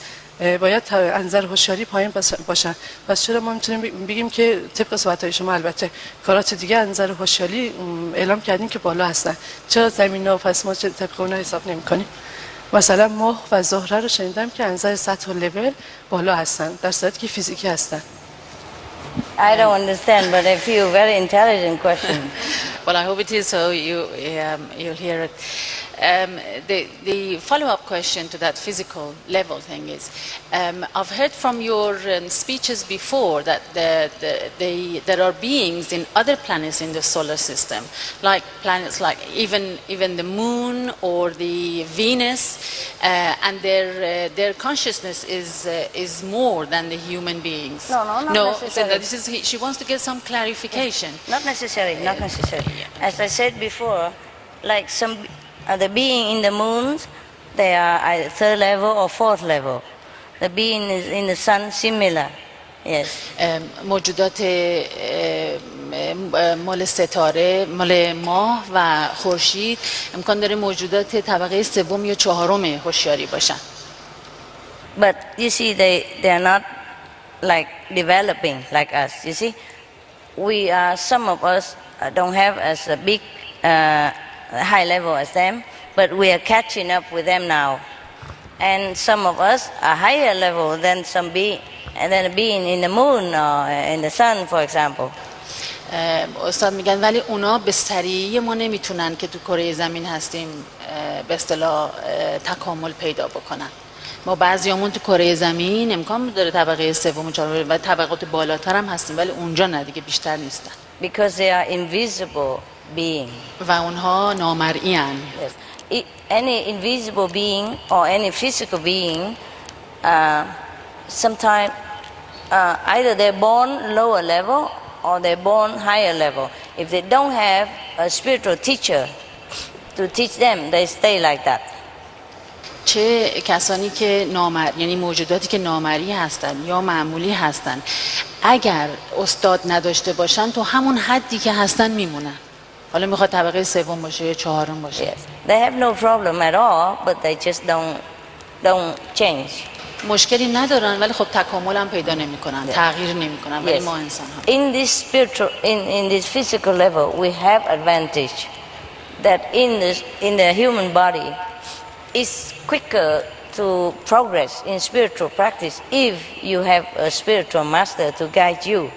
باید از نظر هوشیاری پایین باشن. پس چرا ما میتونیم بگیم که طبق صحبت شما البته کرات دیگه از نظر هوشیاری اعلام کردیم که بالا هستن، چرا زمین ها پس ما طبق اونها حساب نمی‌کنیم؟ مثلا ماه و زهره رو شنیدم که از نظر سطح و لول بالا هستن در صورتی که فیزیکی هستن. I don't understand, but I feel very intelligent question. Well, I hope it is so. You'll hear it. The follow-up question to that physical level thing is, I've heard from your speeches before that there are beings in other planets in the solar system, like planets like even the moon or the Venus, and their consciousness is more than the human beings. No, not necessarily. So she wants to get some clarification. Not necessarily, not necessarily. As I said before, like the being in the moons, they are either third level or fourth level. The being is in the sun, similar. Yes. موجودات مال ستاره، مال ماه و خورشید امکان داره موجودات طبقه سوم یا چهارم هوشیاری باشن. But you see, they are not like developing like us. You see, some of us don't have as a big high level as them, but we are catching up with them now. And some of us are higher level than some being, and then being in the moon or in the sun, for example. استاد میگن ولی اونا به سریعی ما نمیتونن که تو کره زمین هستیم به اصطلاح تکامل پیدا بکنن. ما بعضیامون تو کره زمین امکان داره طبقه سوم و چهارم و طبقات بالاتر هم هستیم ولی اونجا نه دیگه بیشتر نیستن. Because they are invisible being. و اونها نامرئی ان. Yes. Any invisible being or any physical being, sometimes either they're born lower level or they're born higher level. If they don't have a spiritual teacher to teach them, they stay like that. چه کسانی که یعنی موجوداتی که نامری هستن یا معمولی هستن، اگر استاد نداشته باشن تو همون حدی که هستن میمونن. حالا میخواد طبقه سوم باشه یا چهارم باشه. Yes. They have no problem at all, but they just don't change. مشکلی ندارن ولی خب تکامل هم پیدا نمیکنن، تغییر نمیکنن. ولی ما انسان ها in this spiritual in this physical level we have advantage that in the human body is quicker to progress in spiritual practice if you have a spiritual master to guide you.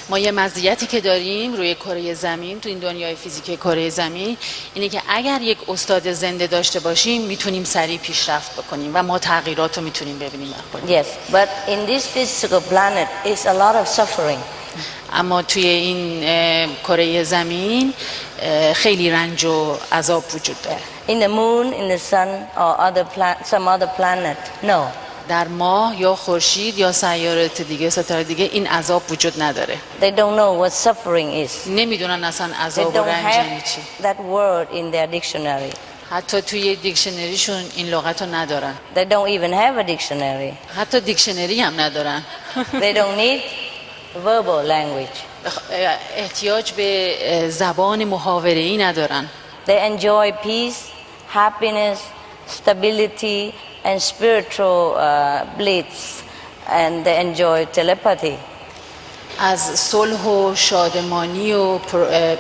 ما یه مزیتی که داریم روی کره زمین، تو این دنیای فیزیکی کره زمین، اینه که اگر یک استاد زنده داشته باشیم میتونیم سریع پیشرفت بکنیم و ما تغییرات رو میتونیم ببینیم. Yes, but in this physical planet is a lot of suffering. اما توی این کره زمین خیلی رنج و عذاب وجود داره. In the moon, in the sun or some other planet, no. در ماه یا خورشید یا سیارات دیگه، ستاره دیگه این عذاب وجود نداره. They don't know what suffering is. نمیدونن اصلا عذاب و رنج یعنی چی. That word in their dictionary. حتی توی دیکشنریشون این لغت رو ندارن. They don't even have a dictionary. حتی دیکشنری هم ندارن. They don't need verbal language. احتیاج به زبان محاوره‌ای ندارن. They enjoy peace, happiness, stability and spiritual bliss, and they enjoy telepathy. از صلح و شادمانی و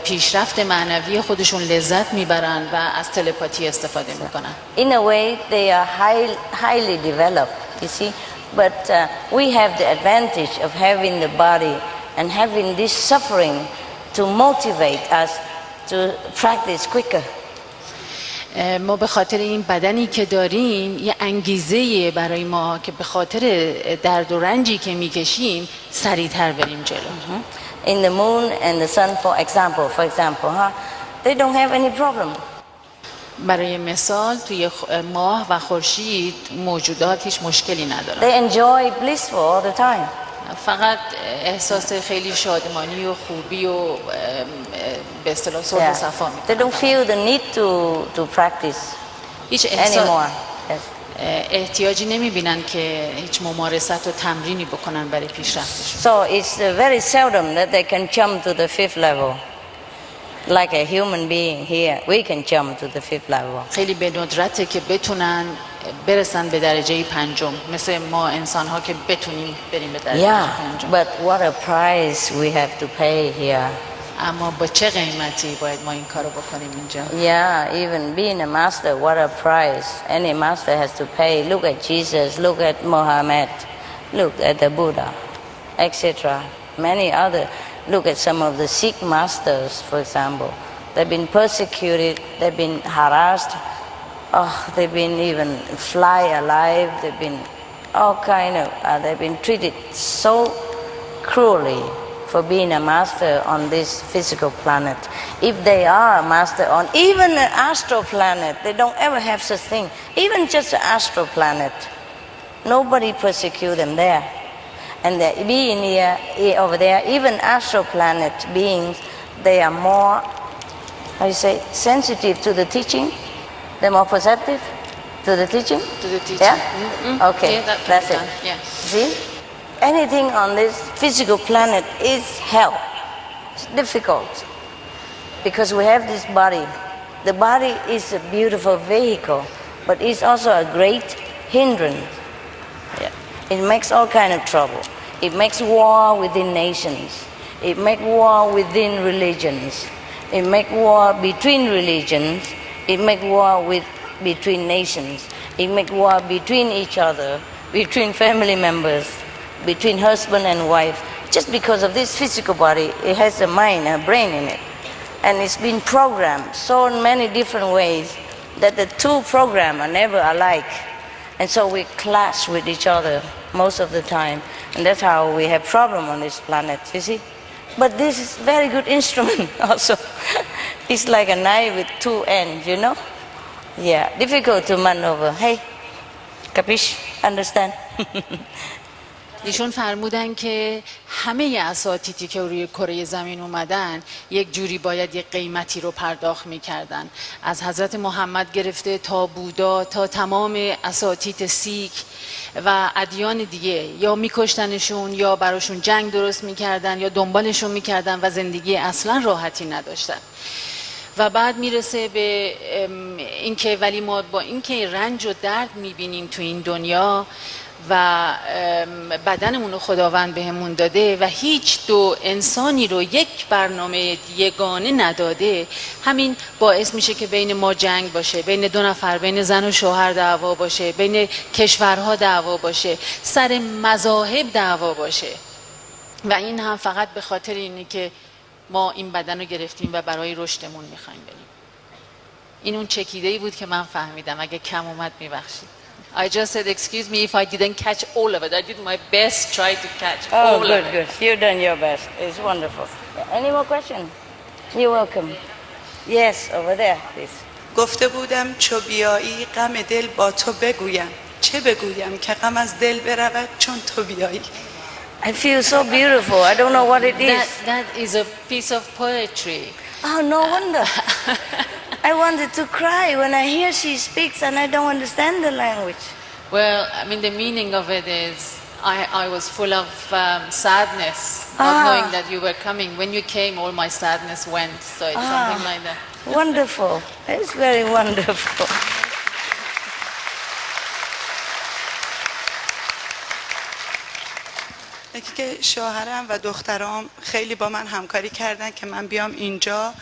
پیشرفت معنوی خودشون لذت میبرن و از تلپاتی استفاده میکنن. In a way they are highly developed, you see, but we have the advantage of having the body and having this suffering to motivate us to practice quicker. ما به خاطر این بدنی که داریم یه انگیزه برای ما که به خاطر درد و رنجی که میکشیم سریعتر بریم جلو. In the moon and the sun, for example, they don't have any problem. برای مثال توی ماه و خورشید موجودات هیچ مشکلی ندارن. They enjoy blissful all the time. فقط احساس خیلی شادمانی و خوبی و به اصطلاح صلح و صفا میکنن. They don't feel the need to practice هیچ anymore. احتیاجی نمیبینن که هیچ ممارست و تمرینی بکنن برای پیشرفتشون. So it's very seldom that they can jump to the fifth level. Like a human being here, we can jump to the fifth level. خیلی به ندرته که بتونن برسن به درجه پنجم، مثل ما انسان ها که بتونیم بریم به درجه پنجم. But what a price we have to pay here. اما با چه قیمتی باید ما این کارو بکنیم اینجا؟ Yeah, even being a master, what a price. Any master has to pay. Look at Jesus, look at Muhammad, look at the Buddha, etc. Many other. Look at some of the Sikh masters, for example. They've been persecuted, they've been harassed, they've been even fly alive, they've been all kind of, they've been treated so cruelly for being a master on this physical planet. If they are a master on even an astral planet, they don't ever have such thing. Even just an astral planet, nobody persecute them there. And the being here, over there, even astral planet beings, they are more, how you say, sensitive to the teaching. They're more perceptive to the teaching. To the teaching. Yeah. Mm-hmm. Okay, Yeah, that's it. Yeah. See, anything on this physical planet is hell. It's difficult because we have this body. The body is a beautiful vehicle, but it's also a great hindrance. Yeah. It makes all kind of trouble. It makes war within nations. It makes war within religions. It makes war between religions. It makes war between nations. It makes war between each other, between family members, between husband and wife. Just because of this physical body, it has a mind, a brain in it. And it's been programmed so many different ways that the two programs are never alike. And so we clash with each other most of the time. And that's how we have problem on this planet, you see. But this is very good instrument also. It's like a knife with two ends, you know. Yeah, difficult to maneuver. Hey, capiche? Understand? ایشون فرمودن که همه اساتیدی که روی کره زمین اومدن یک جوری باید یک قیمتی رو پرداخت میکردن، از حضرت محمد گرفته تا بودا تا تمام اساتید سیک و ادیان دیگه، یا میکشتنشون یا براشون جنگ درست میکردن یا دنبالشون میکردن و زندگی اصلا راحتی نداشتن. و بعد میرسه به اینکه ولی ما با اینکه رنج و درد میبینیم تو این دنیا و بدنمون رو خداوند بهمون داده و هیچ دو انسانی رو یک برنامه یگانه نداده، همین باعث میشه که بین ما جنگ باشه، بین دو نفر، بین زن و شوهر دعوا باشه، بین کشورها دعوا باشه، سر مذاهب دعوا باشه. و این هم فقط به خاطر اینه که ما این بدن رو گرفتیم و برای رشدمون میخوایم بریم. این اون چکیده‌ای بود که من فهمیدم. اگه کم اومد میبخشید. I just said excuse me if I didn't catch all of it. I did my best, try to catch all of it. Oh, good. You've done your best. It's wonderful. Any more questions? You're welcome. Yes, over there, please. گفته بودم چو بیایی غم دل با تو بگویم، چه بگویم که غم از دل برود چون تو بیایی. I feel so beautiful. I don't know what it is. That is a piece of poetry. Oh, no wonder. I wanted to cry when I hear she speaks and I don't understand the language. Well, I mean, the meaning of it is I was full of sadness, not knowing that you were coming. When you came, all my sadness went. So it's something like that. Wonderful. It's very wonderful. یکی که شوهرم و دخترام خیلی با من همکاری کردن که من بیام اینجا.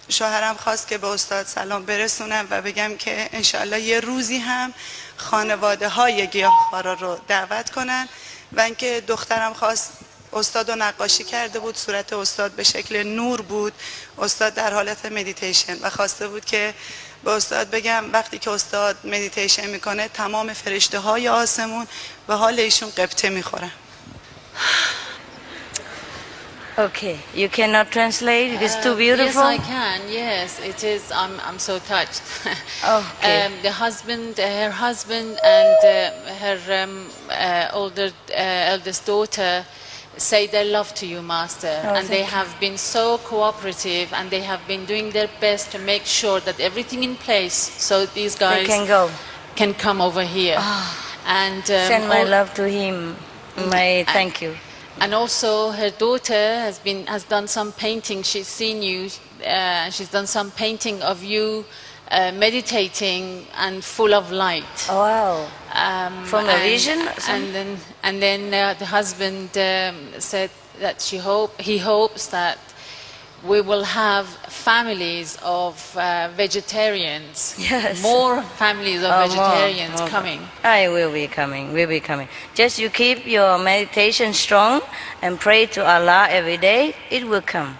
شوهرم خواست که به استاد سلام برسونم و بگم که انشالله یه روزی هم خانواده های گیاهخوارا رو دعوت کنن. و اینکه دخترم خواست، استاد رو نقاشی کرده بود، صورت استاد به شکل نور بود، استاد در حالت مدیتیشن، و خواسته بود که به استاد بگم وقتی که استاد مدیتیشن میکنه تمام فرشته های آسمون به حال ایشون قبطه میخورن. Okay, you cannot translate. It is too beautiful. Yes, I can. Yes, it is. I'm so touched. Okay. The husband, her husband, and her eldest daughter say their love to you, Master, and they have been so cooperative, and they have been doing their best to make sure that everything in place, so these guys can come over here. And send my love to him. My thank you. And also her daughter has done some painting. She's seen you. She's done some painting of you meditating and full of light. Oh, wow. From a vision? And then the husband said that he hopes that we will have families of vegetarians. Yes. More families of vegetarians coming. I will be coming. We'll be coming. Just you keep your meditation strong and pray to Allah every day. It will come.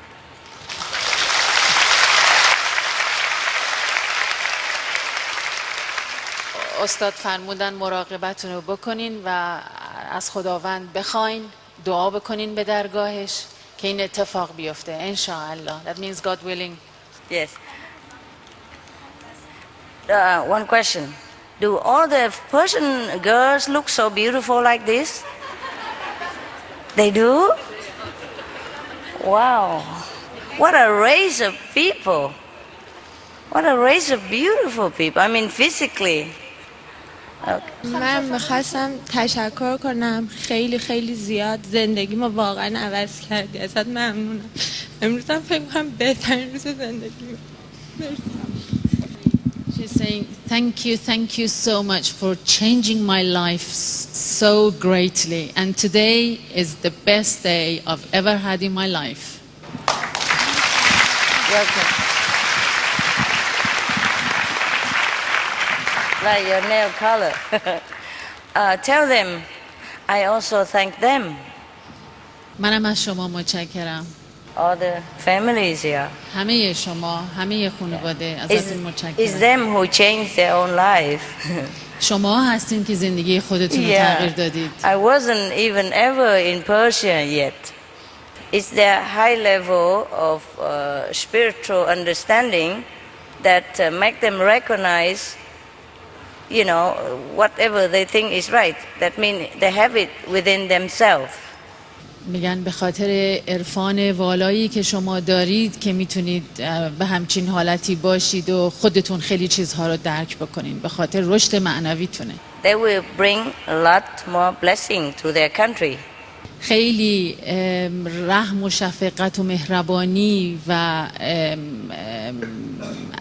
استاد فرمودن مراقبتون رو بکنین و از خداوند بخواین، دعا بکنین به درگاهش که این اتفاق بیفته انشاءالله. That means God willing. Yes. One question. Do all the Persian girls look so beautiful like this? They do? Wow. What a race of people. What a race of beautiful people. I mean physically. من میخواستم تشکر کنم، خیلی خیلی زیاد زندگی ما واقعا عوض کردی، ازت ممنونم. امروز هم فکر کنم بهترین روز زندگی. She's saying thank you so much for changing my life so greatly, and today is the best day I've ever had in my life. Welcome. Like your nail color. Tell them, I also thank them. منم از شما متشکرم. All the families here. همه شما، همه خانواده ازتون متشکرم. It's them who changed their own life. شما هستین که زندگی خودتون رو تغییر دادید. I wasn't even ever in Persia yet. It's their high level of spiritual understanding that make them recognize you know, whatever they think is right. That means they have it within themselves. میگن به خاطر عرفان والایی که شما دارید که میتونید به همچین حالتی باشید و خودتون خیلی چیزها رو درک بکنید، به خاطر رشد معنویتونه. They will bring a lot more blessing to their country. خیلی رحم و شفقت و مهربانی و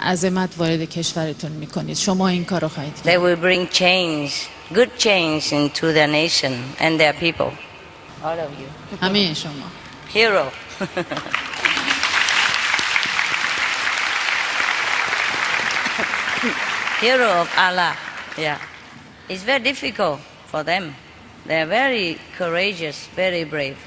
عظمت وارد کشورتون میکنید. شما این کار رو خواهید کرد. They will bring change, good change into their nation and their people. All of you. همه شما. Hero. Hero of Allah. Yeah. It's very difficult for them. They are very courageous, very brave.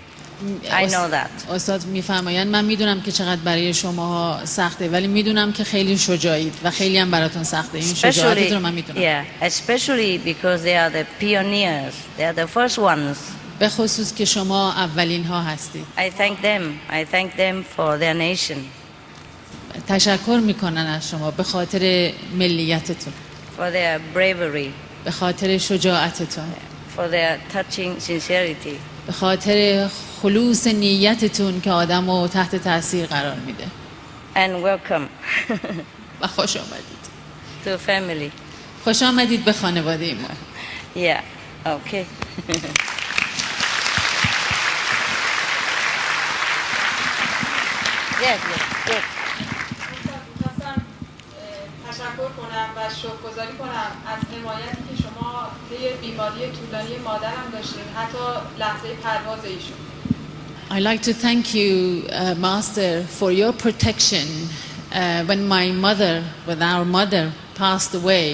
I know that. استاد میفرمایند من میدونم که چقدر برای شما سخته، ولی میدونم که خیلی شجاعید و خیلی هم براتون سخته. این شجاعت رو من میدونم. Yeah, especially because they are the pioneers. They are the first ones. به خصوص که شما اولین ها هستید. I thank them for their nation. تشکر میکنن از شما به خاطر ملیتتون. For their bravery. به خاطر شجاعتتون. For their touching sincerity. به خاطر خلوص نیتتون که آدمو تحت تاثیر قرار میده. And welcome. و خوش آمدید. To family. خوش آمدید به خانواده ما. Yeah. Okay. Yes, good. تشکر کنم و شکرگزاری کنم از حمایتی که شما طی بیماری طولانی مادرم داشتین، حتی لحظه پرواز ایشون. I'd like to thank you, Master, for your protection. When our mother passed away,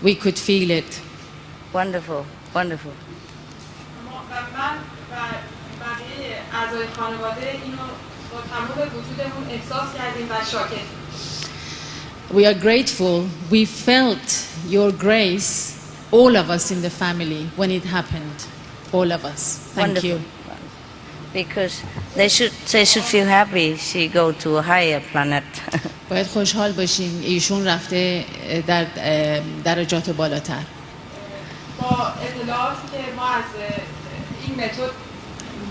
we could feel it. Wonderful, wonderful. من و بقیه اعضای خانواده اینو با تمام وجودمون احساس کردیم و شاکریم. We are grateful. We felt your grace, all of us in the family, when it happened. All of us. Thank Wonderful. you. Because they should feel happy. She go to a higher planet. باید خوشحال باشین ایشون رفته در درجات بالاتر. با اطلاعاتی که ما از این متد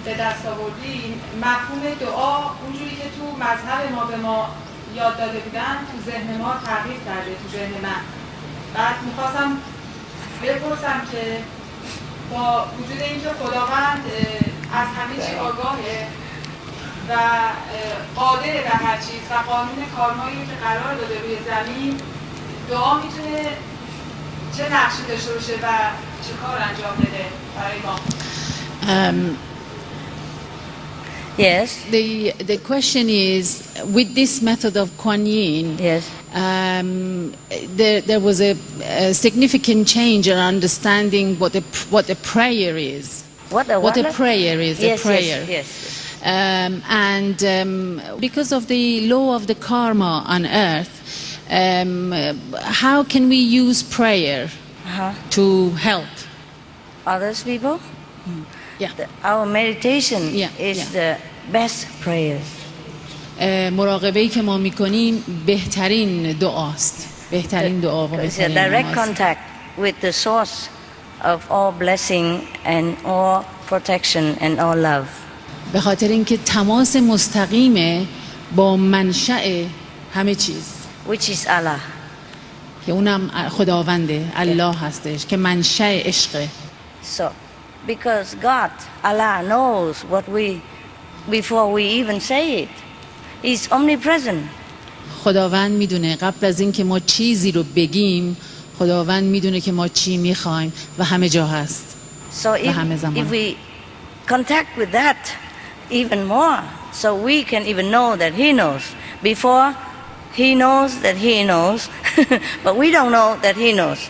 به دست آوردیم، مفهوم دعا اونجوری که تو مذهب ما به ما یاد داده بودن تو ذهن ما تغییر کرده، تو ذهن من. بعد میخواستم بپرسم که با وجود اینکه خداوند از همه چی آگاهه و قادر به هر چیز و قانون کارمایی که قرار داده روی زمین، دعا میتونه چه نقشی داشته باشه و چه کار انجام بده برای ما؟ Yes. The question is, with this method of Kuan Yin, yes. There was a significant change in understanding what the prayer is. What a prayer is. Yes, a prayer. Yes. And because of the law of the karma on earth, how can we use prayer to help others people? Yeah. Our meditation is the best prayers. مراقبه‌ای که ما می‌کنیم بهترین دعاست. بهترین دعا و بهترین It's a direct نماز. contact with the source of all blessing and all protection and all love. به خاطر اینکه تماس مستقیم با منشأ همه چیز. Which is Allah. که اونم خداونده، الله هستش که منشأ عشقه. So, because God, Allah knows what before we even say it. He's omnipresent. خداوند میدونه قبل از اینکه ما چیزی رو بگیم، خداوند میدونه که ما چی میخوایم و همه جا هست. So if we contact with that even more, so we can even know that He knows. Before, He knows that He knows, but we don't know that He knows.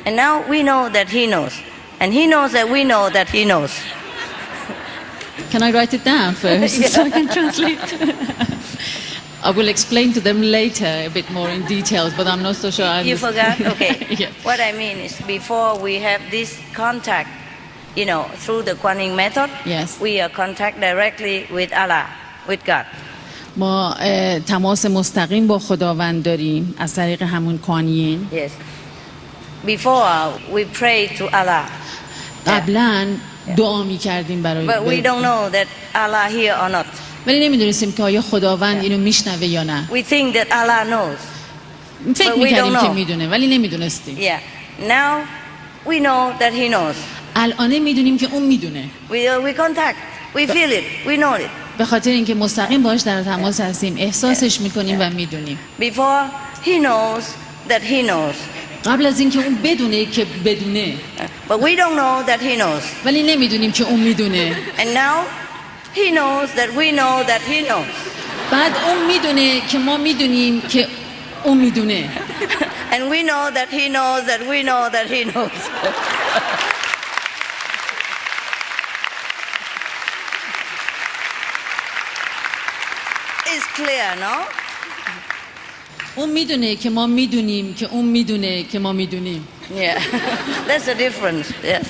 And now we know that He knows. And He knows that we know that He knows. Can I write it down first so I can translate? I will explain to them later a bit more in details, but I'm not so sure. You forgot? Okay. Yeah. What I mean is before we have this contact, you know, through the Kuan Yin method, yes. we are contact directly with Allah, with God. ما تماس مستقیم با خداوند داریم از طریق همون کوان یین. Yes. Before we pray to Allah. قبلا دعا می‌کردیم But we don't know that Allah here or not. ولی نمیدونستیم که آیا خداوند اینو میشنوه یا نه. We think that Allah knows. فکر But we می‌کردیم don't که know. میدونه ولی نمیدونستیم. Yeah. Now we know that He knows. الان میدونیم که اون میدونه. We contact. We feel it. We know it. به خاطر اینکه مستقیم باهاش در تماس هستیم، احساسش می‌کنیم و میدونیم. Before He knows that He knows. قبل از اینکه اون بدونه که بدونه. But we don't know that He knows. ولی نمیدونیم که اون میدونه. And now He knows that we know that He knows. بعد اون میدونه که ما میدونیم که اون میدونه. And we know that He knows that we know that He knows. It's clear, no? اون میدونه که ما میدونیم که اون میدونه که ما میدونیم. Yeah, that's the difference. Yes.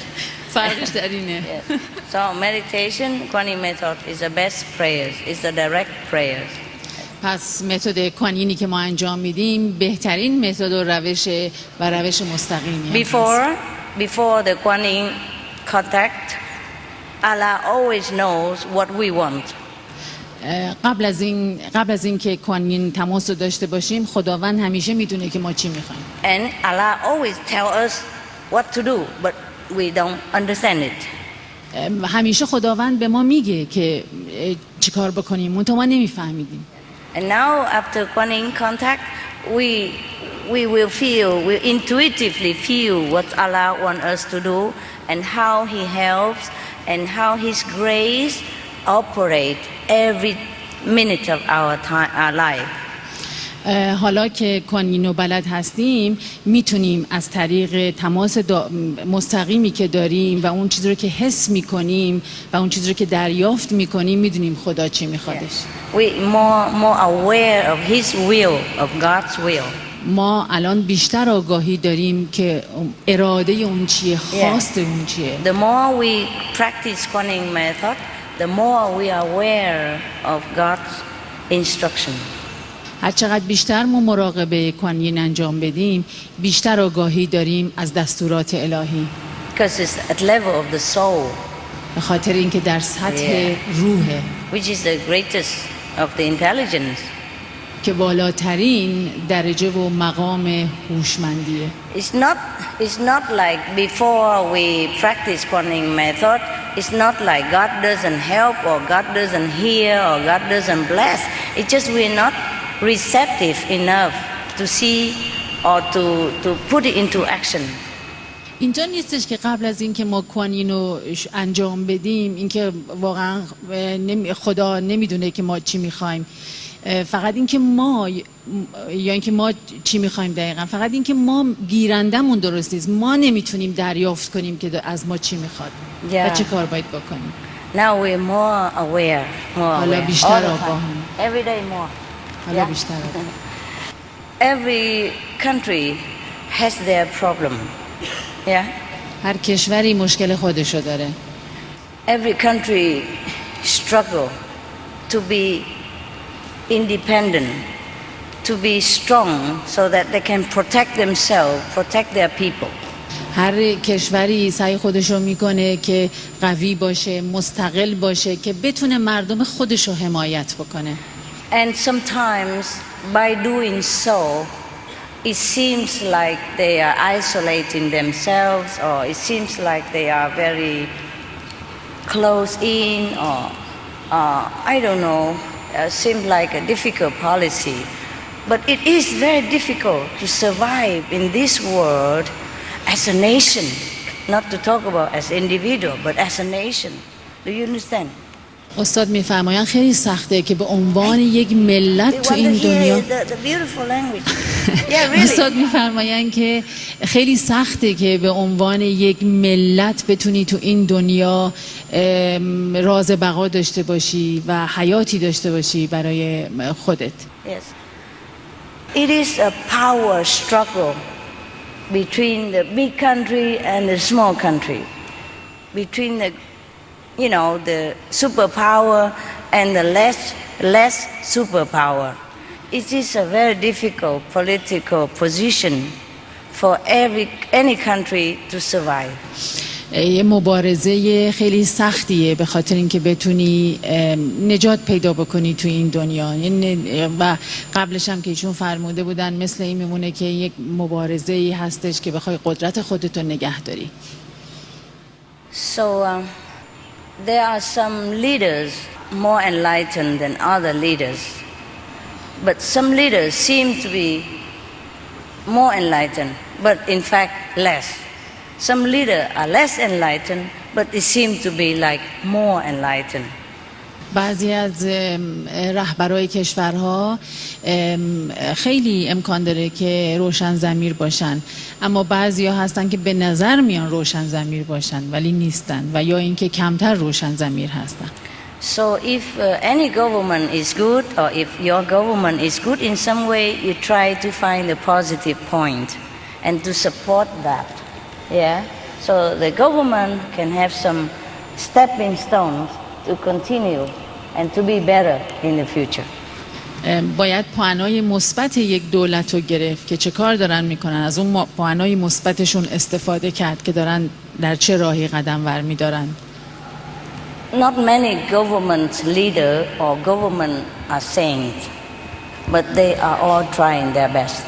فرقش در اینه. Yes. So meditation, Kuan Yin method is the best prayers. It's the direct prayers. پس متد کوانینی که ما انجام میدیم بهترین متد و روش مستقیمی. Before the Kuan Yin contact, Allah always knows what we want. قبل از این که کوانین تماس رو داشته باشیم خداوند همیشه میدونه که ما چی میخوایم. And Allah always tell us what to do, but we don't understand it. همیشه خداوند به ما میگه که چیکار بکنیم، منتها ما نمیفهمیدیم. And now after Kuan Yin contact, we will intuitively feel what Allah wants us to do and how He helps and how His grace operate every minute of our life. حالا که کوانینو بلد هستیم میتونیم از طریق تماس مستقیمی که داریم و اون چیزی رو که حس میکنیم و اون چیزی رو که دریافت میکنیم میدونیم خدا چی میخوادش. We more aware of His will, of God's will. ما الان بیشتر آگاهی داریم که اراده اون چیه، خواست اون چیه. The more we practice Kuan Yin method, the more we are aware of God's instruction. هر چقدر بیشتر ما مراقبه کوانین انجام بدیم بیشتر آگاهی داریم از دستورات الهی. Because it's at level of the soul. به خاطر اینکه در سطح روحه. Which is the greatest of the intelligence. که بالاترین درجه و مقام هوشمندیه. It's not like before we practice Kuan Yin method, it's not like God doesn't help or God doesn't hear or God doesn't bless. It's just we're not receptive enough to see or to put it into action. اینجا نیستش که قبل از اینکه ما کوانینو انجام بدیم اینکه واقعا خدا نمیدونه که ما چی میخوایم، فقط اینکه ما یا اینکه ما چی میخوایم دقیقا، فقط اینکه ما گیرندمون درست نیست، ما نمیتونیم دریافت کنیم که از ما چی میخواد و چه کار باید بکنیم. Now we're more aware. حالا بیشتر آگاهیم. Every day more. حالا بیشتر آگاهیم. Every country has their problem. Yeah. هر کشوری مشکل خودشو داره. Every country struggle to be independent, to be strong so that they can protect themselves, protect their people. هر کشوری سعی خودشو میکنه که قوی باشه، مستقل باشه که بتونه مردم خودشو حمایت بکنه. And sometimes by doing so it seems like they are isolating themselves or it seems like they are very close in or I don't know, seems like a difficult policy. But it is very difficult to survive in this world as a nation, not to talk about as individual, but as a nation. Do you understand? استاد میفرمایند خیلی سخته که به عنوان یک ملت تو این دنیا استاد میفرمایند که خیلی سخته که به عنوان یک ملت بتونی تو این دنیا راز بقا داشته باشی و حیاتی داشته باشی برای خودت. Yes. It is a power struggle between the big country and the small country, between the the superpower and the less superpower. It is a very difficult political position for any country to survive. یه مبارزه خیلی سختیه به خاطر اینکه بتونی نجات پیدا بکنی تو این دنیا. و قبلش هم که ایشون فرموده بودن مثل این میمونه که یک مبارزه‌ای هستش که بخوای قدرت خودتو نگه داری. So there are some leaders more enlightened than other leaders, but some leaders seem to be more enlightened, but in fact less. Some leaders are less enlightened, but they seem to be like more enlightened. بعضی از رهبرای کشورها خیلی امکان داره که روشن ضمیر باشن، اما بعضیا هستن که به نظر میان روشن ضمیر باشن ولی نیستن و یا اینکه کمتر روشن ضمیر هستن. So if any government is good, or if your government is good in some way, you try to find a positive point and to support that. Yeah? So the government can have some stepping stones to continue and to be better in the future. باید پوانای مثبت یک دولت رو گرفت که چه کار دارن میکنن، از اون پوانای مثبتشون استفاده کرد که دارن در چه راهی قدم ور میدارن. Not many government leader or government are saints, but they are all trying their best.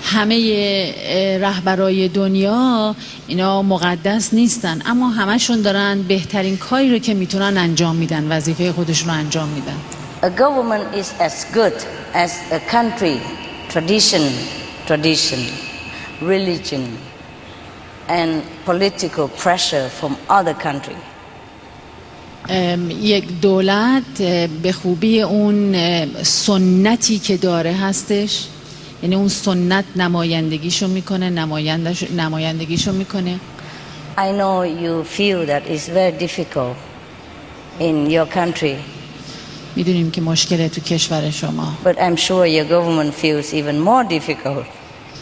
همه رهبرای دنیا اینا مقدس نیستن، اما همشون دارن بهترین کاری رو که میتونن انجام میدن، وظیفه خودشون رو انجام میدن. A government is as good as a country, tradition, religion, and political pressure from other country. یک دولت به خوبی اون سنتی که داره هستش، یعنی اون سنت نمایندگیشو میکنه. I know you feel that it's very difficult in your country. میدونیم که مشکل تو کشور شما. But I'm sure your government feels even more difficult.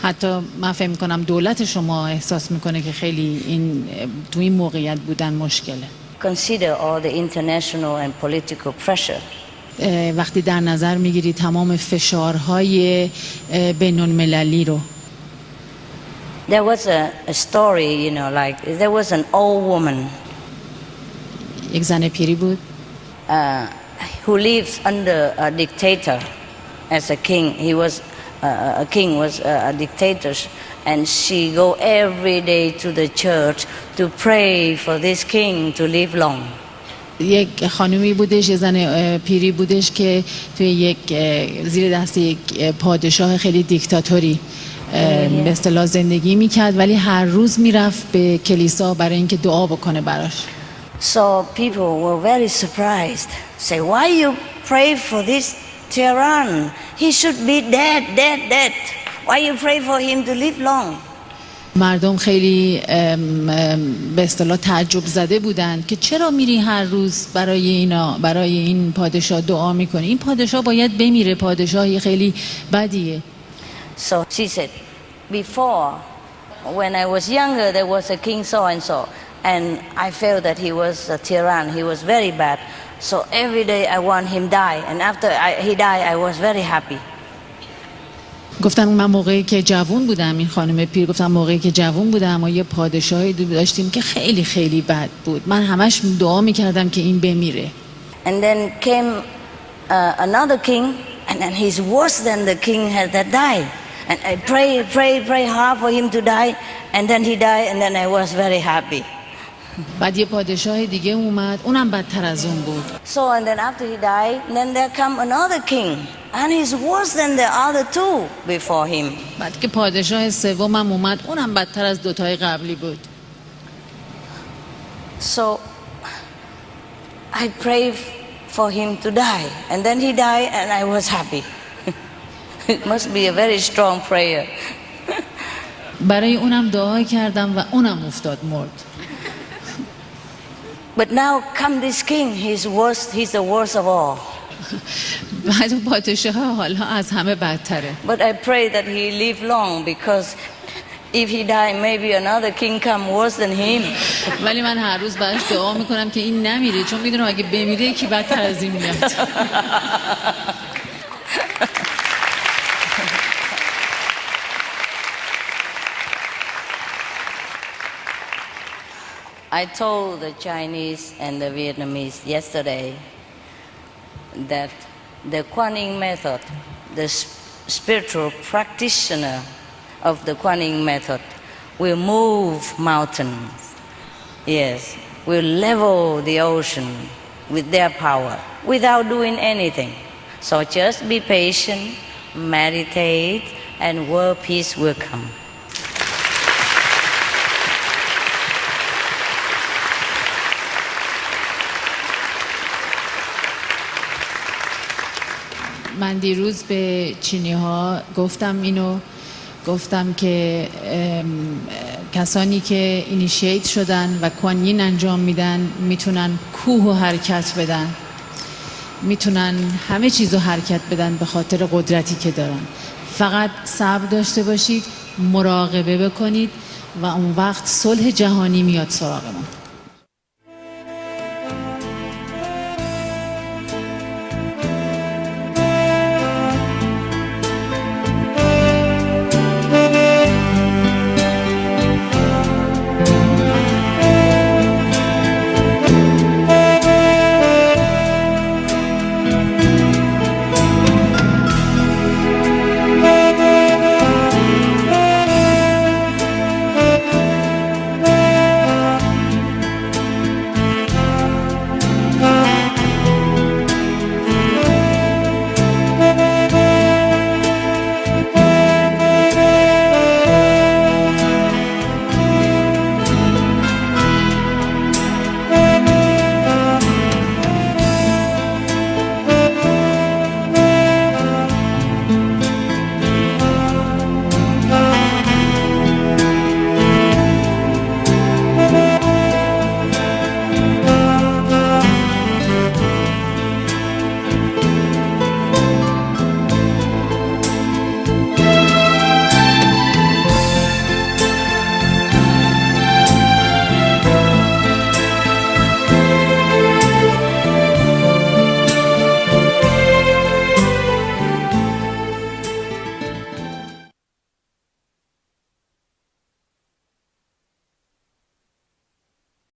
حتی من فکر میکنم دولت شما احساس میکنه که خیلی تو این موقعیت بودن مشکله. Consider all the international and political pressure. وقتی در نظر میگیری تمام فشارهای بین المللی رو. There was a story, like there was an old woman. یک زن پیری بود. Who lives under a dictator as a king. He was a king was a dictator, and she go every day to the church to pray for this king to live long. یک خانومی بودش، یه زن پیری بودش که توی یک زیر دست یک پادشاه خیلی دیکتاتوری به اصطلاح زندگی میکرد، ولی هر روز میرفت به کلیسا برای اینکه دعا بکنه براش. So people were very surprised. Say, why you pray for this tyrann? He should be dead. Why you pray for him to live long? مردم خیلی به اصطلاح تعجب زده بودند که چرا میری هر روز برای این پادشاه دعا میکنی؟ این پادشاه باید بمیره، پادشاهی خیلی بدیه. So she said, before when I was younger there was a king so and so, and I felt that he was a tyrann. He was very bad. So every day I want him die, and after he died I was very happy. گفتم من موقعی که جوان بودم، این خانم پیر گفتم موقعی که جوان بودم ما یه پادشاهی داشتیم که خیلی خیلی بد بود، من همش دعا میکردم که این بمیره. And then came another king, and then he's worse than the king that died. And I pray hard for him to die, and then he died, and then I was very happy. بعد یه پادشاه دیگه اومد، اونم بدتر از اون بود. So and then after he died, then there come another king, and he's worse than the other two before him. بعد که پادشاه سومم اومد، اونم بدتر از دوتای قبلی بود. So I prayed for him to die, and then he died, and I was happy. It must be a very strong prayer. برای اونم دعا کردم و اونم افتاد مرد. But now come this king, he's the worst of all. بعد پادشاه حالا از همه بدتره. But I pray that he live long, because if he die maybe another king come worse than him. ولی من هر روز براش دعا میکنم که این نمیره، چون میدونم اگه بمیره یکی بدتر از این میاد. I told the Chinese and the Vietnamese yesterday that the Kuan Yin method, the spiritual practitioner of the Kuan Yin method, will move mountains. Yes, will level the ocean with their power without doing anything. So just be patient, meditate, and world peace will come. من دیروز به چینی ها گفتم که کسانی که اینیشیت شدن و کوان یین انجام میدن میتونن کوه و حرکت بدن، میتونن همه چیزو حرکت بدن به خاطر قدرتی که دارن. فقط صبر داشته باشید، مراقبه بکنید و اون وقت صلح جهانی میاد سراغ ما.